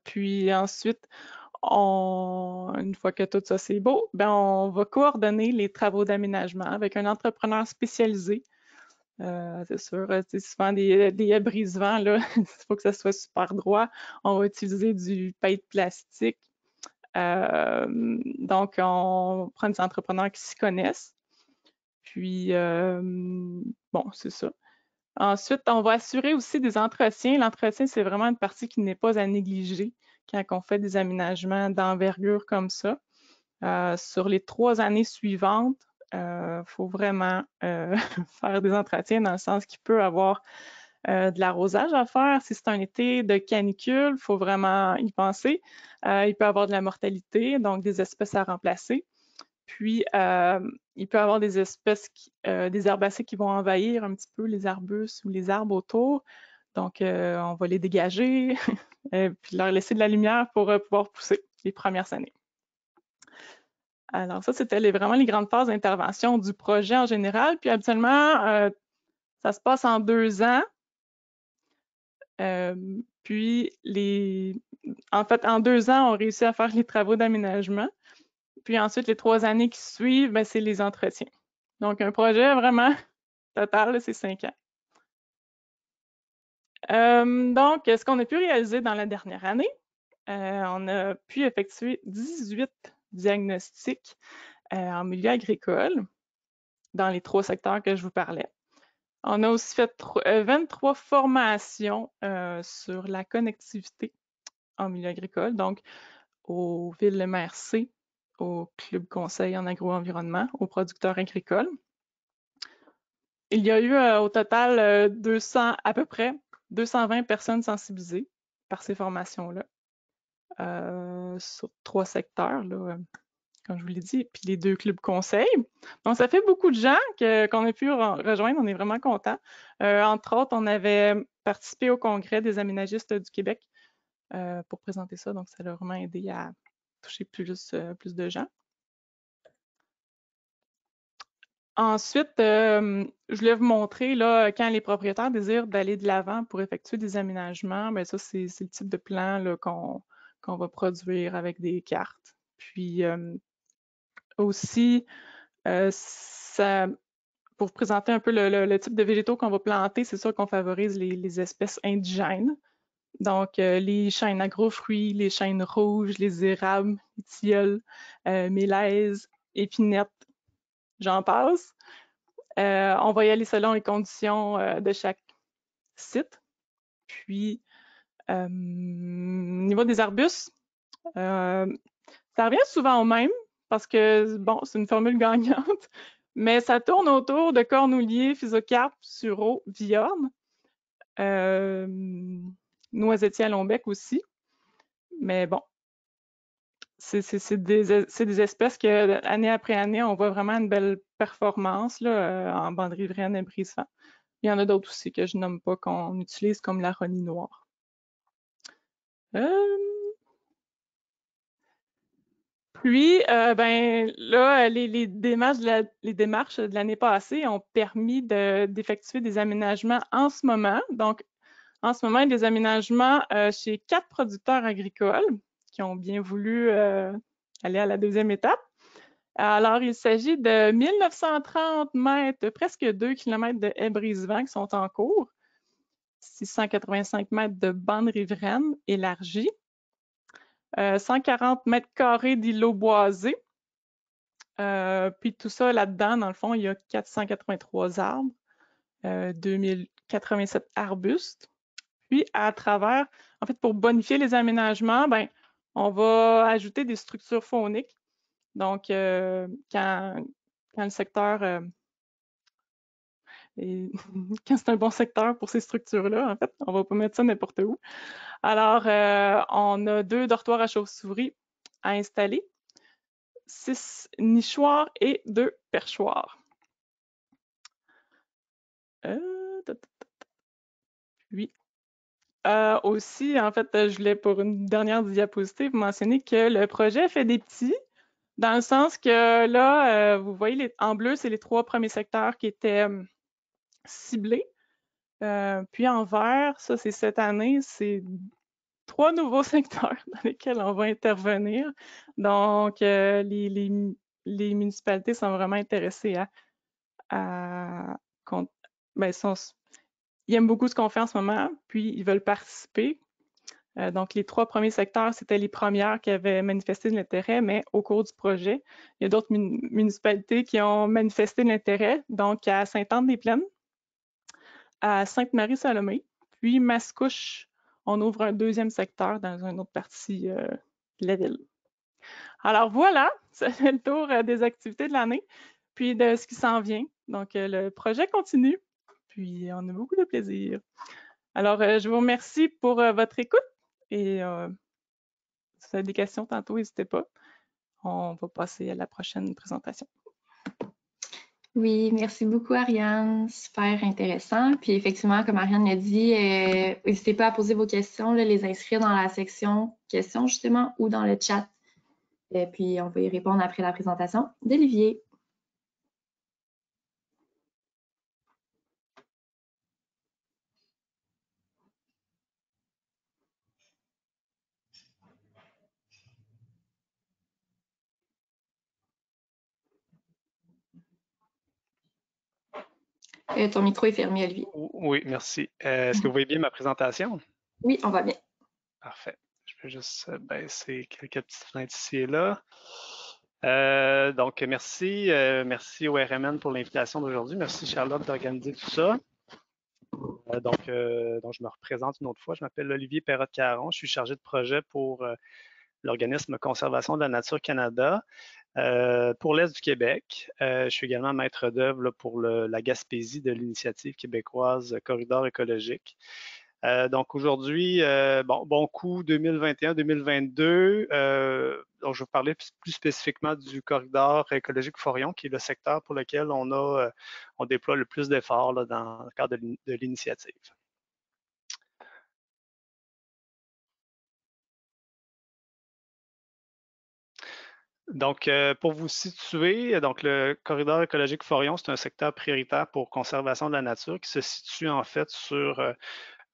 E: Puis ensuite, une fois que tout ça c'est beau, ben on va coordonner les travaux d'aménagement avec un entrepreneur spécialisé. C'est sûr, c'est souvent des brise-vents, là, il faut que ça soit super droit. On va utiliser du paille de plastique. Donc, on prend des entrepreneurs qui s'y connaissent. Puis, bon, c'est ça. Ensuite, on va assurer aussi des entretiens. L'entretien, c'est vraiment une partie qui n'est pas à négliger quand on fait des aménagements d'envergure comme ça. Sur les 3 années suivantes, il faut vraiment faire des entretiens dans le sens qu'il peut avoir de l'arrosage à faire. Si c'est un été de canicule, il faut vraiment y penser. Il peut y avoir de la mortalité, donc des espèces à remplacer. Puis, il peut y avoir des espèces, des herbacées qui vont envahir un petit peu les arbustes ou les arbres autour. Donc, on va les dégager puis leur laisser de la lumière pour pouvoir pousser les premières années. Alors, ça, c'était vraiment les grandes phases d'intervention du projet en général. Puis, habituellement, ça se passe en 2 ans. Puis, en fait, en 2 ans, on réussit à faire les travaux d'aménagement. Puis ensuite, les 3 années qui suivent, ben, c'est les entretiens. Donc, un projet vraiment total, c'est 5 ans. Donc, ce qu'on a pu réaliser dans la dernière année, on a pu effectuer 18 diagnostics en milieu agricole dans les 3 secteurs que je vous parlais. On a aussi fait 23 formations sur la connectivité en milieu agricole, donc aux villes MRC, au Club Conseil en agro-environnement, aux producteurs agricoles. Il y a eu au total à peu près 220 personnes sensibilisées par ces formations-là sur 3 secteurs, là, comme je vous l'ai dit, puis les 2 clubs conseils. Donc, ça fait beaucoup de gens qu'on a pu rejoindre. On est vraiment contents. Entre autres, on avait participé au congrès des aménagistes du Québec pour présenter ça. Donc, ça a vraiment aidé à toucher plus de gens. Ensuite, je voulais vous montrer, là, quand les propriétaires désirent d'aller de l'avant pour effectuer des aménagements, bien ça, c'est le type de plan qu'on va produire avec des cartes. Puis, aussi, pour vous présenter un peu le type de végétaux qu'on va planter, c'est sûr qu'on favorise les espèces indigènes. Donc, les chênes à gros fruits, les chênes rouges, les érables, les tilleuls, mélèzes, épinettes, j'en passe. On va y aller selon les conditions de chaque site. Puis, au niveau des arbustes, ça revient souvent au même parce que, bon, c'est une formule gagnante, mais ça tourne autour de cornouliers, physocarpes, sureaux, viornes, noisetiers à long bec aussi. Mais bon, c'est des espèces que, année après année, on voit vraiment une belle performance là, en bande riveraine et brise-vent. Il y en a d'autres aussi que je nomme pas qu'on utilise comme l'aronie noire. Puis, ben là, les démarches de l'année passée ont permis d'effectuer des aménagements en ce moment. Donc, en ce moment, il y a des aménagements chez 4 producteurs agricoles qui ont bien voulu aller à la 2e étape. Alors, il s'agit de 1930 mètres, presque 2 km de haies brise-vent qui sont en cours, 685 mètres de bande riveraine élargie, 140 mètres carrés d'îlots boisés. Puis tout ça, là-dedans, dans le fond, il y a 483 arbres, 2087 arbustes. Puis, à travers, en fait, pour bonifier les aménagements, ben, on va ajouter des structures fauniques Donc, quand le secteur quand c'est un bon secteur pour ces structures-là, en fait, on va pas mettre ça n'importe où. Alors, on a 2 dortoirs à chauves-souris à installer, 6 nichoirs et 2 perchoirs. Oui. Aussi, en fait, je voulais pour une dernière diapositive mentionner que le projet fait des petits, dans le sens que là, vous voyez, en bleu, c'est les 3 premiers secteurs qui étaient ciblés. Puis en vert, ça c'est cette année, c'est 3 nouveaux secteurs dans lesquels on va intervenir. Donc, les municipalités sont vraiment intéressées ben, ils aiment beaucoup ce qu'on fait en ce moment, puis ils veulent participer. Donc, les 3 premiers secteurs, c'était les premières qui avaient manifesté de l'intérêt, mais au cours du projet, il y a d'autres municipalités qui ont manifesté de l'intérêt. Donc, à Sainte-Anne-des-Plaines, à Sainte-Marie-Salomé, puis Mascouche, on ouvre un 2e secteur dans une autre partie de la ville. Alors voilà, ça fait le tour des activités de l'année, puis de ce qui s'en vient. Donc, le projet continue, puis on a beaucoup de plaisir. Alors, je vous remercie pour votre écoute et si vous avez des questions tantôt, n'hésitez pas. On va passer à la prochaine présentation.
A: Oui, merci beaucoup, Ariane. Super intéressant. Puis effectivement, comme Ariane l'a dit, n'hésitez pas à poser vos questions, là, les inscrire dans la section questions, justement, ou dans le chat. Et puis, on va y répondre après la présentation d'Olivier. Ton micro est fermé, Olivier.
F: Oui, merci. Est-ce que vous voyez bien ma présentation?
A: Oui, on va bien.
F: Parfait. Je peux juste baisser quelques petites fenêtres ici et là. Donc, merci au RMN pour l'invitation d'aujourd'hui. Merci Charlotte d'organiser tout ça. Donc, je me représente une autre fois. Je m'appelle Olivier Perrotte-Caron. Je suis chargé de projet pour l'organisme Conservation de la Nature Canada. Pour l'Est du Québec, je suis également maître d'œuvre pour la Gaspésie de l'initiative québécoise Corridor écologique. Donc aujourd'hui, bon coup 2021-2022. Donc je vais vous parler plus spécifiquement du corridor écologique Forion, qui est le secteur pour lequel on déploie le plus d'efforts dans le cadre de l'initiative. Donc, pour vous situer, donc le corridor écologique Forion, c'est un secteur prioritaire pour conservation de la nature qui se situe en fait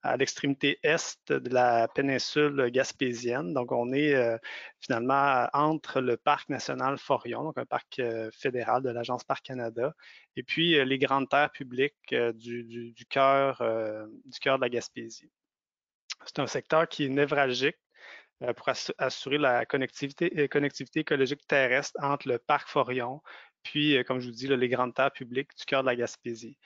F: à l'extrémité est de la péninsule gaspésienne. Donc, on est finalement entre le parc national Forion, donc un parc fédéral de l'Agence Parc Canada, et puis les grandes terres publiques du cœur de la Gaspésie. C'est un secteur qui est névralgique pour assurer la connectivité écologique terrestre entre le parc Forion, puis, comme je vous dis, les grandes terres publiques du cœur de la Gaspésie.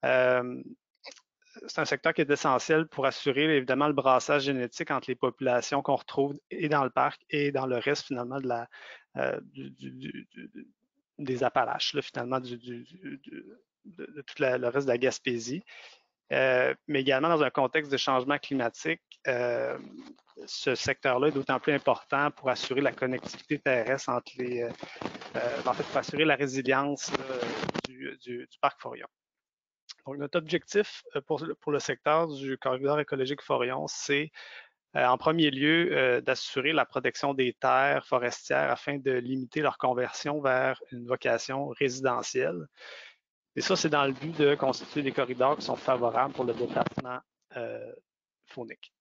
F: C'est un secteur qui est essentiel pour assurer évidemment le brassage génétique entre les populations qu'on retrouve et dans le parc et dans le reste finalement des Appalaches, là, finalement de tout le reste de la Gaspésie. Mais également dans un contexte de changement climatique, ce secteur-là est d'autant plus important pour assurer la connectivité terrestre entre en fait, pour assurer la résilience du parc Forion. Donc, notre objectif pour le secteur du corridor écologique Forion, c'est en premier lieu d'assurer la protection des terres forestières afin de limiter leur conversion vers une vocation résidentielle. Et ça, c'est dans le but de constituer des corridors qui sont favorables pour le déplacement faunique.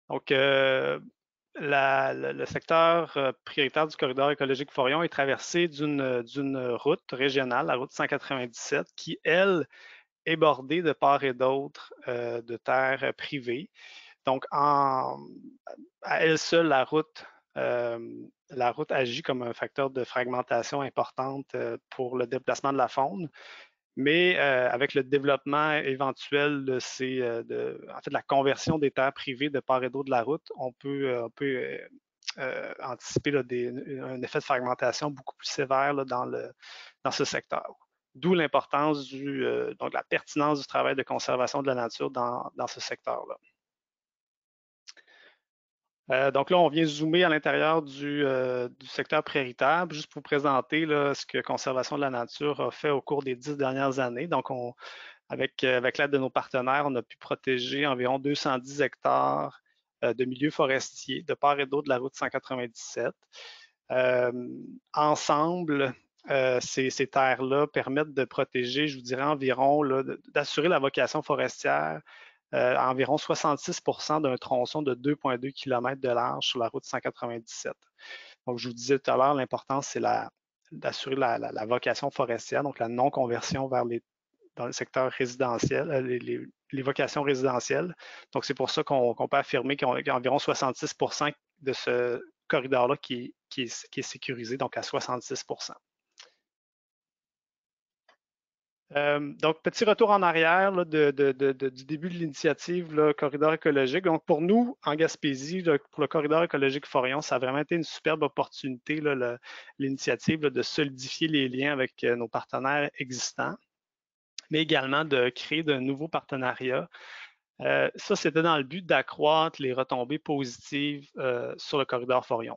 F: Donc, le secteur prioritaire du corridor écologique Forion est traversé d'une route régionale, la route 197, qui, elle, est bordée de part et d'autre de terres privées. Donc, à elle seule, la route agit comme un facteur de fragmentation importante pour le déplacement de la faune. Mais avec le développement éventuel de la conversion des terres privées de part et d'autre de la route, on peut anticiper là, un effet de fragmentation beaucoup plus sévère là, dans ce secteur. D'où l'importance donc la pertinence du travail de conservation de la nature dans ce secteur-là. Donc là, on vient zoomer à l'intérieur du secteur prioritaire, juste pour vous présenter là, ce que Conservation de la nature a fait au cours des 10 dernières années. Donc, avec l'aide de nos partenaires, on a pu protéger environ 210 hectares de milieux forestiers de part et d'autre de la route 197. Ensemble, ces terres-là permettent de protéger, je vous dirais, environ, d'assurer la vocation forestière à environ 66% d'un tronçon de 2,2 km de large sur la route 197. Donc, je vous disais tout à l'heure, l'importance, c'est d'assurer la vocation forestière, donc la non-conversion dans le secteur résidentiel, les vocations résidentielles. Donc, c'est pour ça qu'on peut affirmer qu'il y a environ 66% de ce corridor-là qui est sécurisé, donc à 66%. Donc, petit retour en arrière là, du début de l'initiative Corridor écologique. Donc, pour nous, en Gaspésie, pour le Corridor écologique Forillon, ça a vraiment été une superbe opportunité, l'initiative de solidifier les liens avec nos partenaires existants, mais également de créer de nouveaux partenariats. Ça, c'était dans le but d'accroître les retombées positives sur le Corridor Forillon.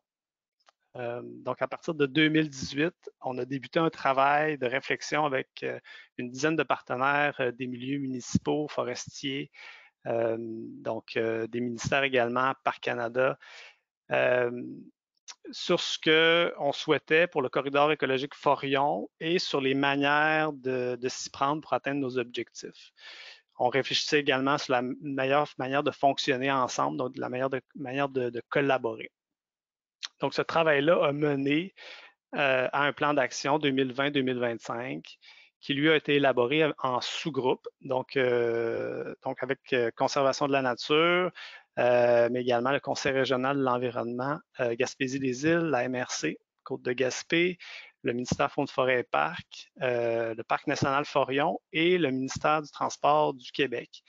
F: Donc, à partir de 2018, on a débuté un travail de réflexion avec une dizaine de partenaires des milieux municipaux, forestiers, donc des ministères également, Parc Canada, sur ce qu'on souhaitait pour le corridor écologique Forillon et sur les manières de s'y prendre pour atteindre nos objectifs. On réfléchissait également sur la meilleure manière de fonctionner ensemble, donc la meilleure manière de collaborer. Donc, ce travail-là a mené à un plan d'action 2020-2025 qui, lui, a été élaboré en sous-groupe, donc avec Conservation de la nature, mais également le Conseil régional de l'environnement, Gaspésie-des-Îles, la MRC, Côte-de-Gaspé, le ministère Fonds de forêt et Parcs, le Parc national Forillon et le ministère du Transport du Québec.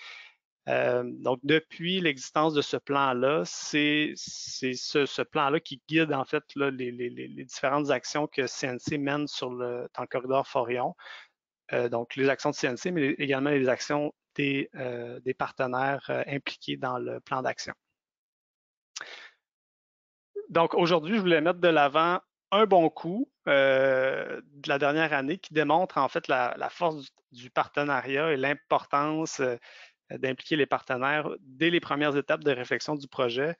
F: Donc, depuis l'existence de ce plan-là, c'est ce plan-là qui guide en fait là, les différentes actions que CNC mène dans le corridor Forillon. Donc, les actions de CNC, mais également les actions des partenaires impliqués dans le plan d'action. Donc, aujourd'hui, je voulais mettre de l'avant un bon coup de la dernière année qui démontre en fait la force du partenariat et l'importance d'impliquer les partenaires dès les premières étapes de réflexion du projet.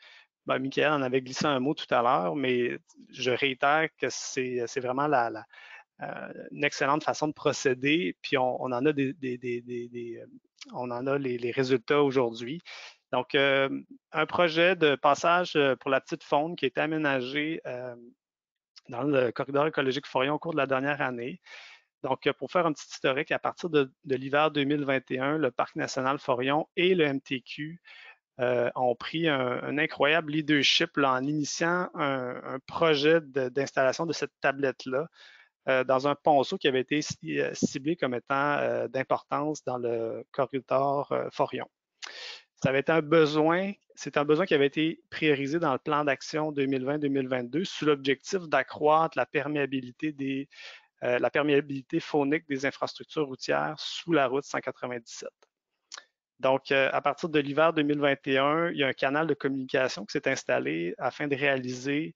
F: Ben, Michael en avait glissé un mot tout à l'heure, mais je réitère que c'est vraiment une excellente façon de procéder, puis on en a on en a les résultats aujourd'hui. Donc, un projet de passage pour la petite faune qui a été aménagé dans le corridor écologique Forillon au cours de la dernière année. Donc, pour faire un petit historique, à partir de l'hiver 2021, le Parc national Forillon et le MTQ ont pris un incroyable leadership là, en initiant un projet d'installation de cette tablette-là dans un ponceau qui avait été ciblé comme étant d'importance dans le corridor Forillon. Ça avait été c'est un besoin qui avait été priorisé dans le plan d'action 2020-2022 sous l'objectif d'accroître la perméabilité faunique des infrastructures routières sous la route 197. Donc, à partir de l'hiver 2021, il y a un canal de communication qui s'est installé afin de réaliser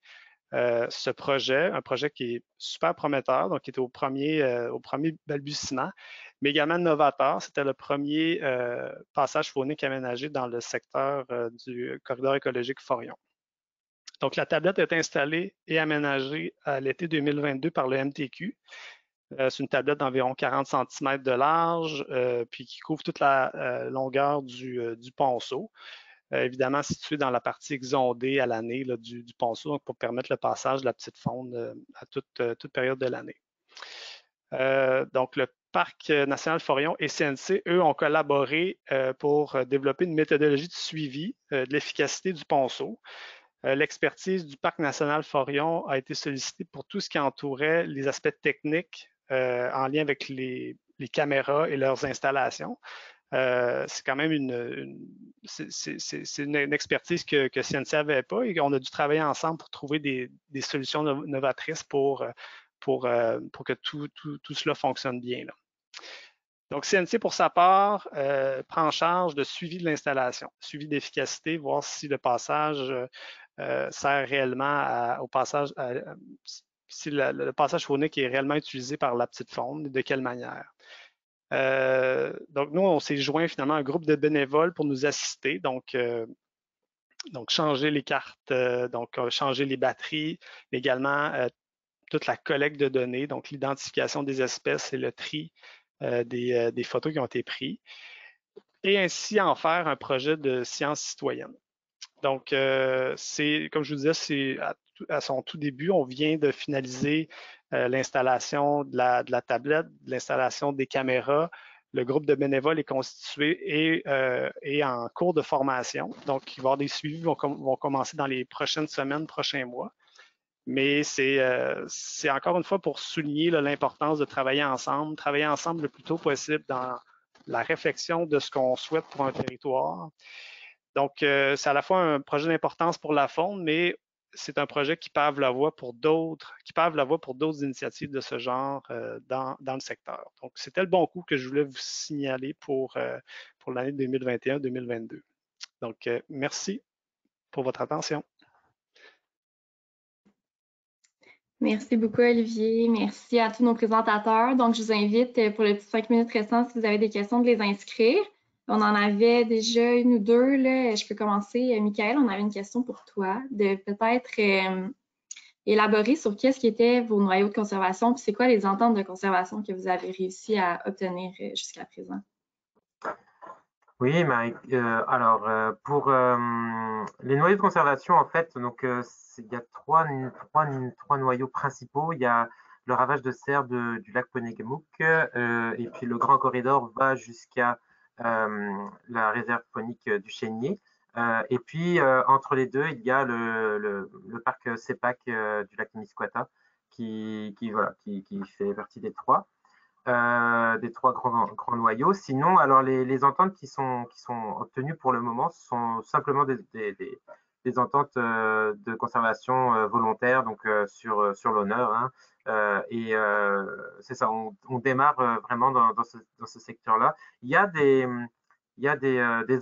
F: ce projet, un projet qui est super prometteur, donc qui était au premier balbutiement, mais également novateur. C'était le premier passage faunique aménagé dans le secteur du corridor écologique Forillon. Donc, la tablette est installée et aménagée à l'été 2022 par le MTQ. C'est une tablette d'environ 40 cm de large, puis qui couvre toute la longueur du ponceau. Évidemment située dans la partie exondée à l'année du ponceau, donc pour permettre le passage de la petite faune à toute période de l'année. Donc, le Parc national Forillon et CNC, eux, ont collaboré pour développer une méthodologie de suivi de l'efficacité du ponceau. L'expertise du Parc national Forillon a été sollicitée pour tout ce qui entourait les aspects techniques en lien avec les caméras et leurs installations. c'est quand même c'est une expertise que CNC n'avait pas et qu'on a dû travailler ensemble pour trouver des solutions novatrices pour que tout cela fonctionne bien, là. Donc, CNC, pour sa part, prend en charge le suivi de l'installation, suivi d'efficacité, voir si le passage sert réellement au passage, si le passage phonique est réellement utilisé par la petite faune et de quelle manière. Donc, nous, on s'est joint finalement à un groupe de bénévoles pour nous assister. Donc changer les cartes, changer les batteries, également toute la collecte de données, donc l'identification des espèces et le tri des photos qui ont été prises, et ainsi en faire un projet de science citoyenne. Donc, c'est, comme je vous disais, c'est à son tout début, on vient de finaliser l'installation de la tablette, l'installation des caméras. Le groupe de bénévoles est constitué et en cours de formation. Donc, il va y avoir des suivis vont commencer dans les prochaines semaines, prochains mois. Mais c'est encore une fois pour souligner l'importance de travailler ensemble le plus tôt possible dans la réflexion de ce qu'on souhaite pour un territoire. Donc, c'est à la fois un projet d'importance pour la faune, mais c'est un projet qui pave la voie pour d'autres initiatives de ce genre dans le secteur. Donc, c'était le bon coup que je voulais vous signaler pour l'année 2021-2022. Donc, merci pour votre attention.
A: Merci beaucoup, Olivier. Merci à tous nos présentateurs. Donc, je vous invite pour les petits 5 minutes restantes, si vous avez des questions, de les inscrire. On en avait déjà une ou deux, là. Je peux commencer. Michael, on avait une question pour toi, de peut-être élaborer sur qu'est-ce qui étaient vos noyaux de conservation, puis c'est quoi les ententes de conservation que vous avez réussi à obtenir jusqu'à présent?
D: Oui, Marie. Alors, pour les noyaux de conservation, en fait, donc il y a trois noyaux principaux. Il y a le ravage de cerf du lac Ponégamouk, et puis le grand corridor va jusqu'à la réserve faunique du Chénier. Et puis, entre les deux, il y a le parc CEPAC du lac Témiscouata qui fait partie des trois grands noyaux. Sinon, alors les ententes qui sont obtenues pour le moment sont simplement des ententes de conservation volontaire, donc sur l'honneur, hein. Et c'est ça, on démarre vraiment dans ce secteur-là. Il y a des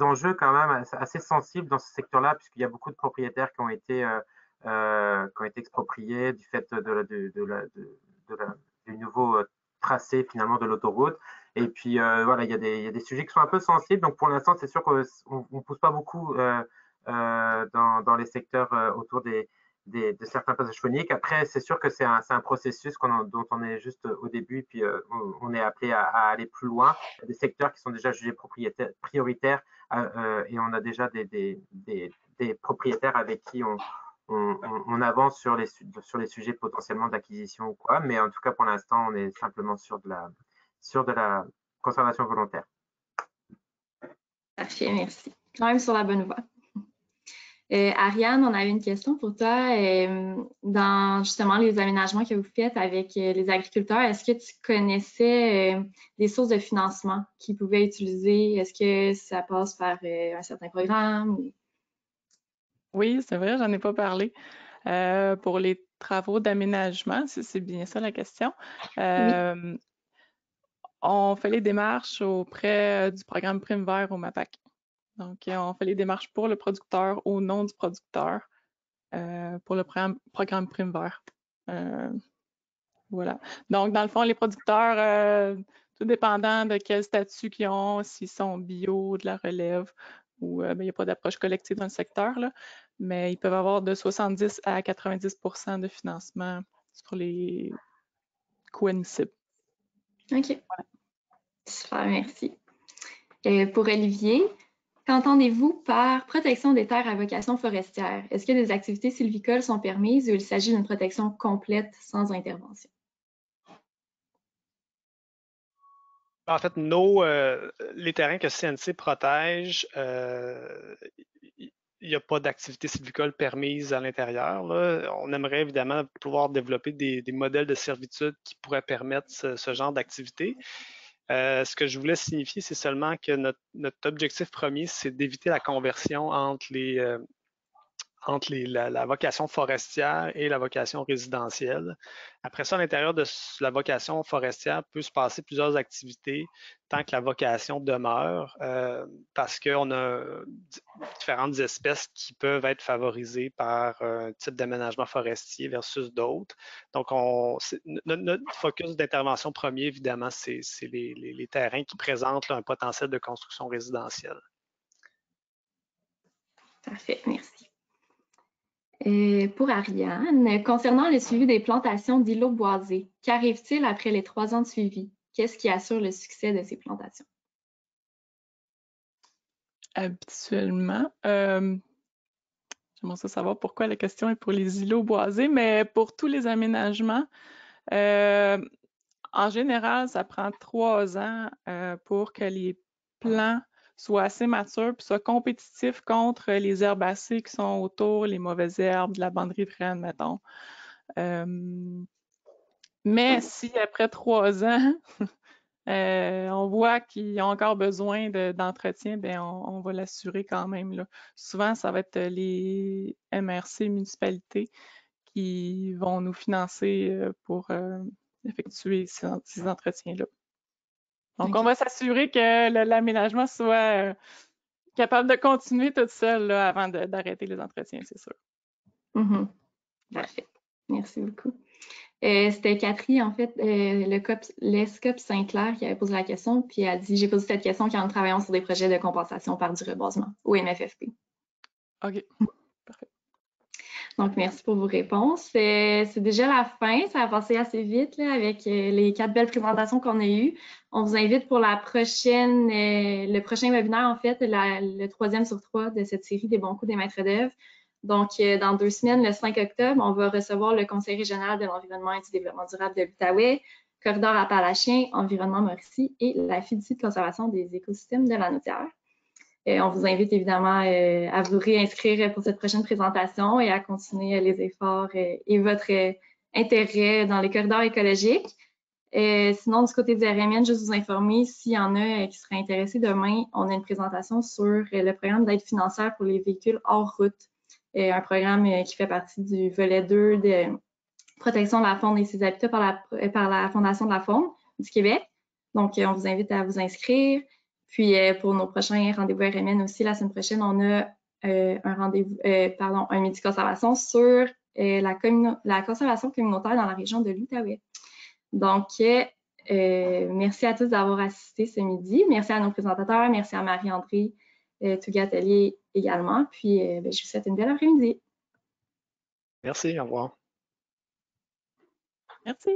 D: enjeux quand même assez sensibles dans ce secteur-là, puisqu'il y a beaucoup de propriétaires qui ont été expropriés du fait du nouveau tracé finalement de l'autoroute. Et puis voilà, il y a des sujets qui sont un peu sensibles. Donc pour l'instant, c'est sûr qu'on ne pousse pas beaucoup dans les secteurs autour de certains passages phoniques. Après, c'est sûr que c'est un processus dont on est juste au début, puis on est appelé à aller plus loin. Il y a des secteurs qui sont déjà jugés prioritaires et on a déjà des propriétaires avec qui on avance sur les sujets potentiellement d'acquisition ou quoi, mais en tout cas pour l'instant on est simplement sur de la conservation volontaire.
A: Parfait, merci. Quand même sur la bonne voie. Ariane, on avait une question pour toi. Dans justement les aménagements que vous faites avec les agriculteurs, est-ce que tu connaissais des sources de financement qu'ils pouvaient utiliser? Est-ce que ça passe par un certain programme? Ou...
E: Oui, c'est vrai, j'en ai pas parlé. Pour les travaux d'aménagement, si c'est bien ça la question,
A: Oui.
E: on fait les démarches auprès du programme Prime Vert au MAPAC. Donc, on fait les démarches pour le producteur au nom du producteur pour le programme Prime Vert. Voilà. Donc, dans le fond, les producteurs, tout dépendant de quel statut qu'ils ont, s'ils sont bio, de la relève, ou il n'y a pas d'approche collective dans le secteur, là, mais ils peuvent avoir de 70 à 90% de financement sur les coûts admissibles.
A: OK. Voilà. Super, merci. Pour Olivier, qu'entendez-vous par protection des terres à vocation forestière? Est-ce que des activités sylvicoles sont permises ou il s'agit d'une protection complète sans intervention?
F: En fait, les terrains que CNC protège, il n'y a pas d'activité sylvicole permise à l'intérieur. On aimerait évidemment pouvoir développer des modèles de servitude qui pourraient permettre ce genre d'activité. Ce que je voulais signifier, c'est seulement que notre objectif premier, c'est d'éviter la conversion entre la vocation forestière et la vocation résidentielle. Après ça, à l'intérieur de la vocation forestière peut se passer plusieurs activités tant que la vocation demeure, parce qu'on a différentes espèces qui peuvent être favorisées par un type d'aménagement forestier versus d'autres. Donc, notre focus d'intervention premier, évidemment, c'est les terrains qui présentent là, un potentiel de construction résidentielle.
A: Parfait, merci. Pour Ariane, concernant le suivi des plantations d'îlots boisés, qu'arrive-t-il après les 3 ans de suivi? Qu'est-ce qui assure le succès de ces plantations?
E: Habituellement, j'aimerais savoir pourquoi la question est pour les îlots boisés, mais pour tous les aménagements, en général, ça prend 3 ans pour que les plants soient assez matures et soient compétitifs contre les herbacées qui sont autour, les mauvaises herbes, de la bande riveraine, mettons. Mais si après 3 ans, on voit qu'ils ont encore besoin d'entretien, ben on va l'assurer quand même, là. Souvent, ça va être les MRC municipalités qui vont nous financer pour effectuer ces entretiens-là. Donc, on va s'assurer que l'aménagement soit capable de continuer toute seule là, avant d'arrêter les entretiens, c'est sûr.
A: Parfait. Merci beaucoup. C'était Catherine, en fait, l'ESCOP Saint-Clair qui avait posé la question, puis elle dit « J'ai posé cette question car nous travaillons sur des projets de compensation par du reboisement au MFFP. »
E: OK, parfait.
A: Donc, merci pour vos réponses. C'est déjà la fin, ça a passé assez vite là, avec les 4 belles présentations qu'on a eues. On vous invite pour le prochain webinaire, en fait, le 3e sur 3 de cette série des bons coups des maîtres d'œuvre. Donc, dans 2 semaines, le 5 octobre, on va recevoir le Conseil régional de l'environnement et du développement durable de l'Outaouais, Corridor Appalachien, Environnement Mauricie et la fiducie de conservation des écosystèmes de la Naudière. On vous invite évidemment à vous réinscrire pour cette prochaine présentation et à continuer les efforts et votre intérêt dans les corridors écologiques. Sinon, du côté du RMN, juste vous informer, s'il y en a qui seraient intéressés, demain, on a une présentation sur le programme d'aide financière pour les véhicules hors route. Un programme qui fait partie du volet 2 de protection de la faune et ses habitats par la Fondation de la faune du Québec. Donc, on vous invite à vous inscrire. Puis, pour nos prochains rendez-vous RMN aussi, la semaine prochaine, on a un midi conservation sur la conservation communautaire dans la région de l'Outaouais. Donc, merci à tous d'avoir assisté ce midi. Merci à nos présentateurs. Merci à Marie-André Tougatelier également. Puis, je vous souhaite une belle après-midi.
F: Merci, au revoir.
E: Merci.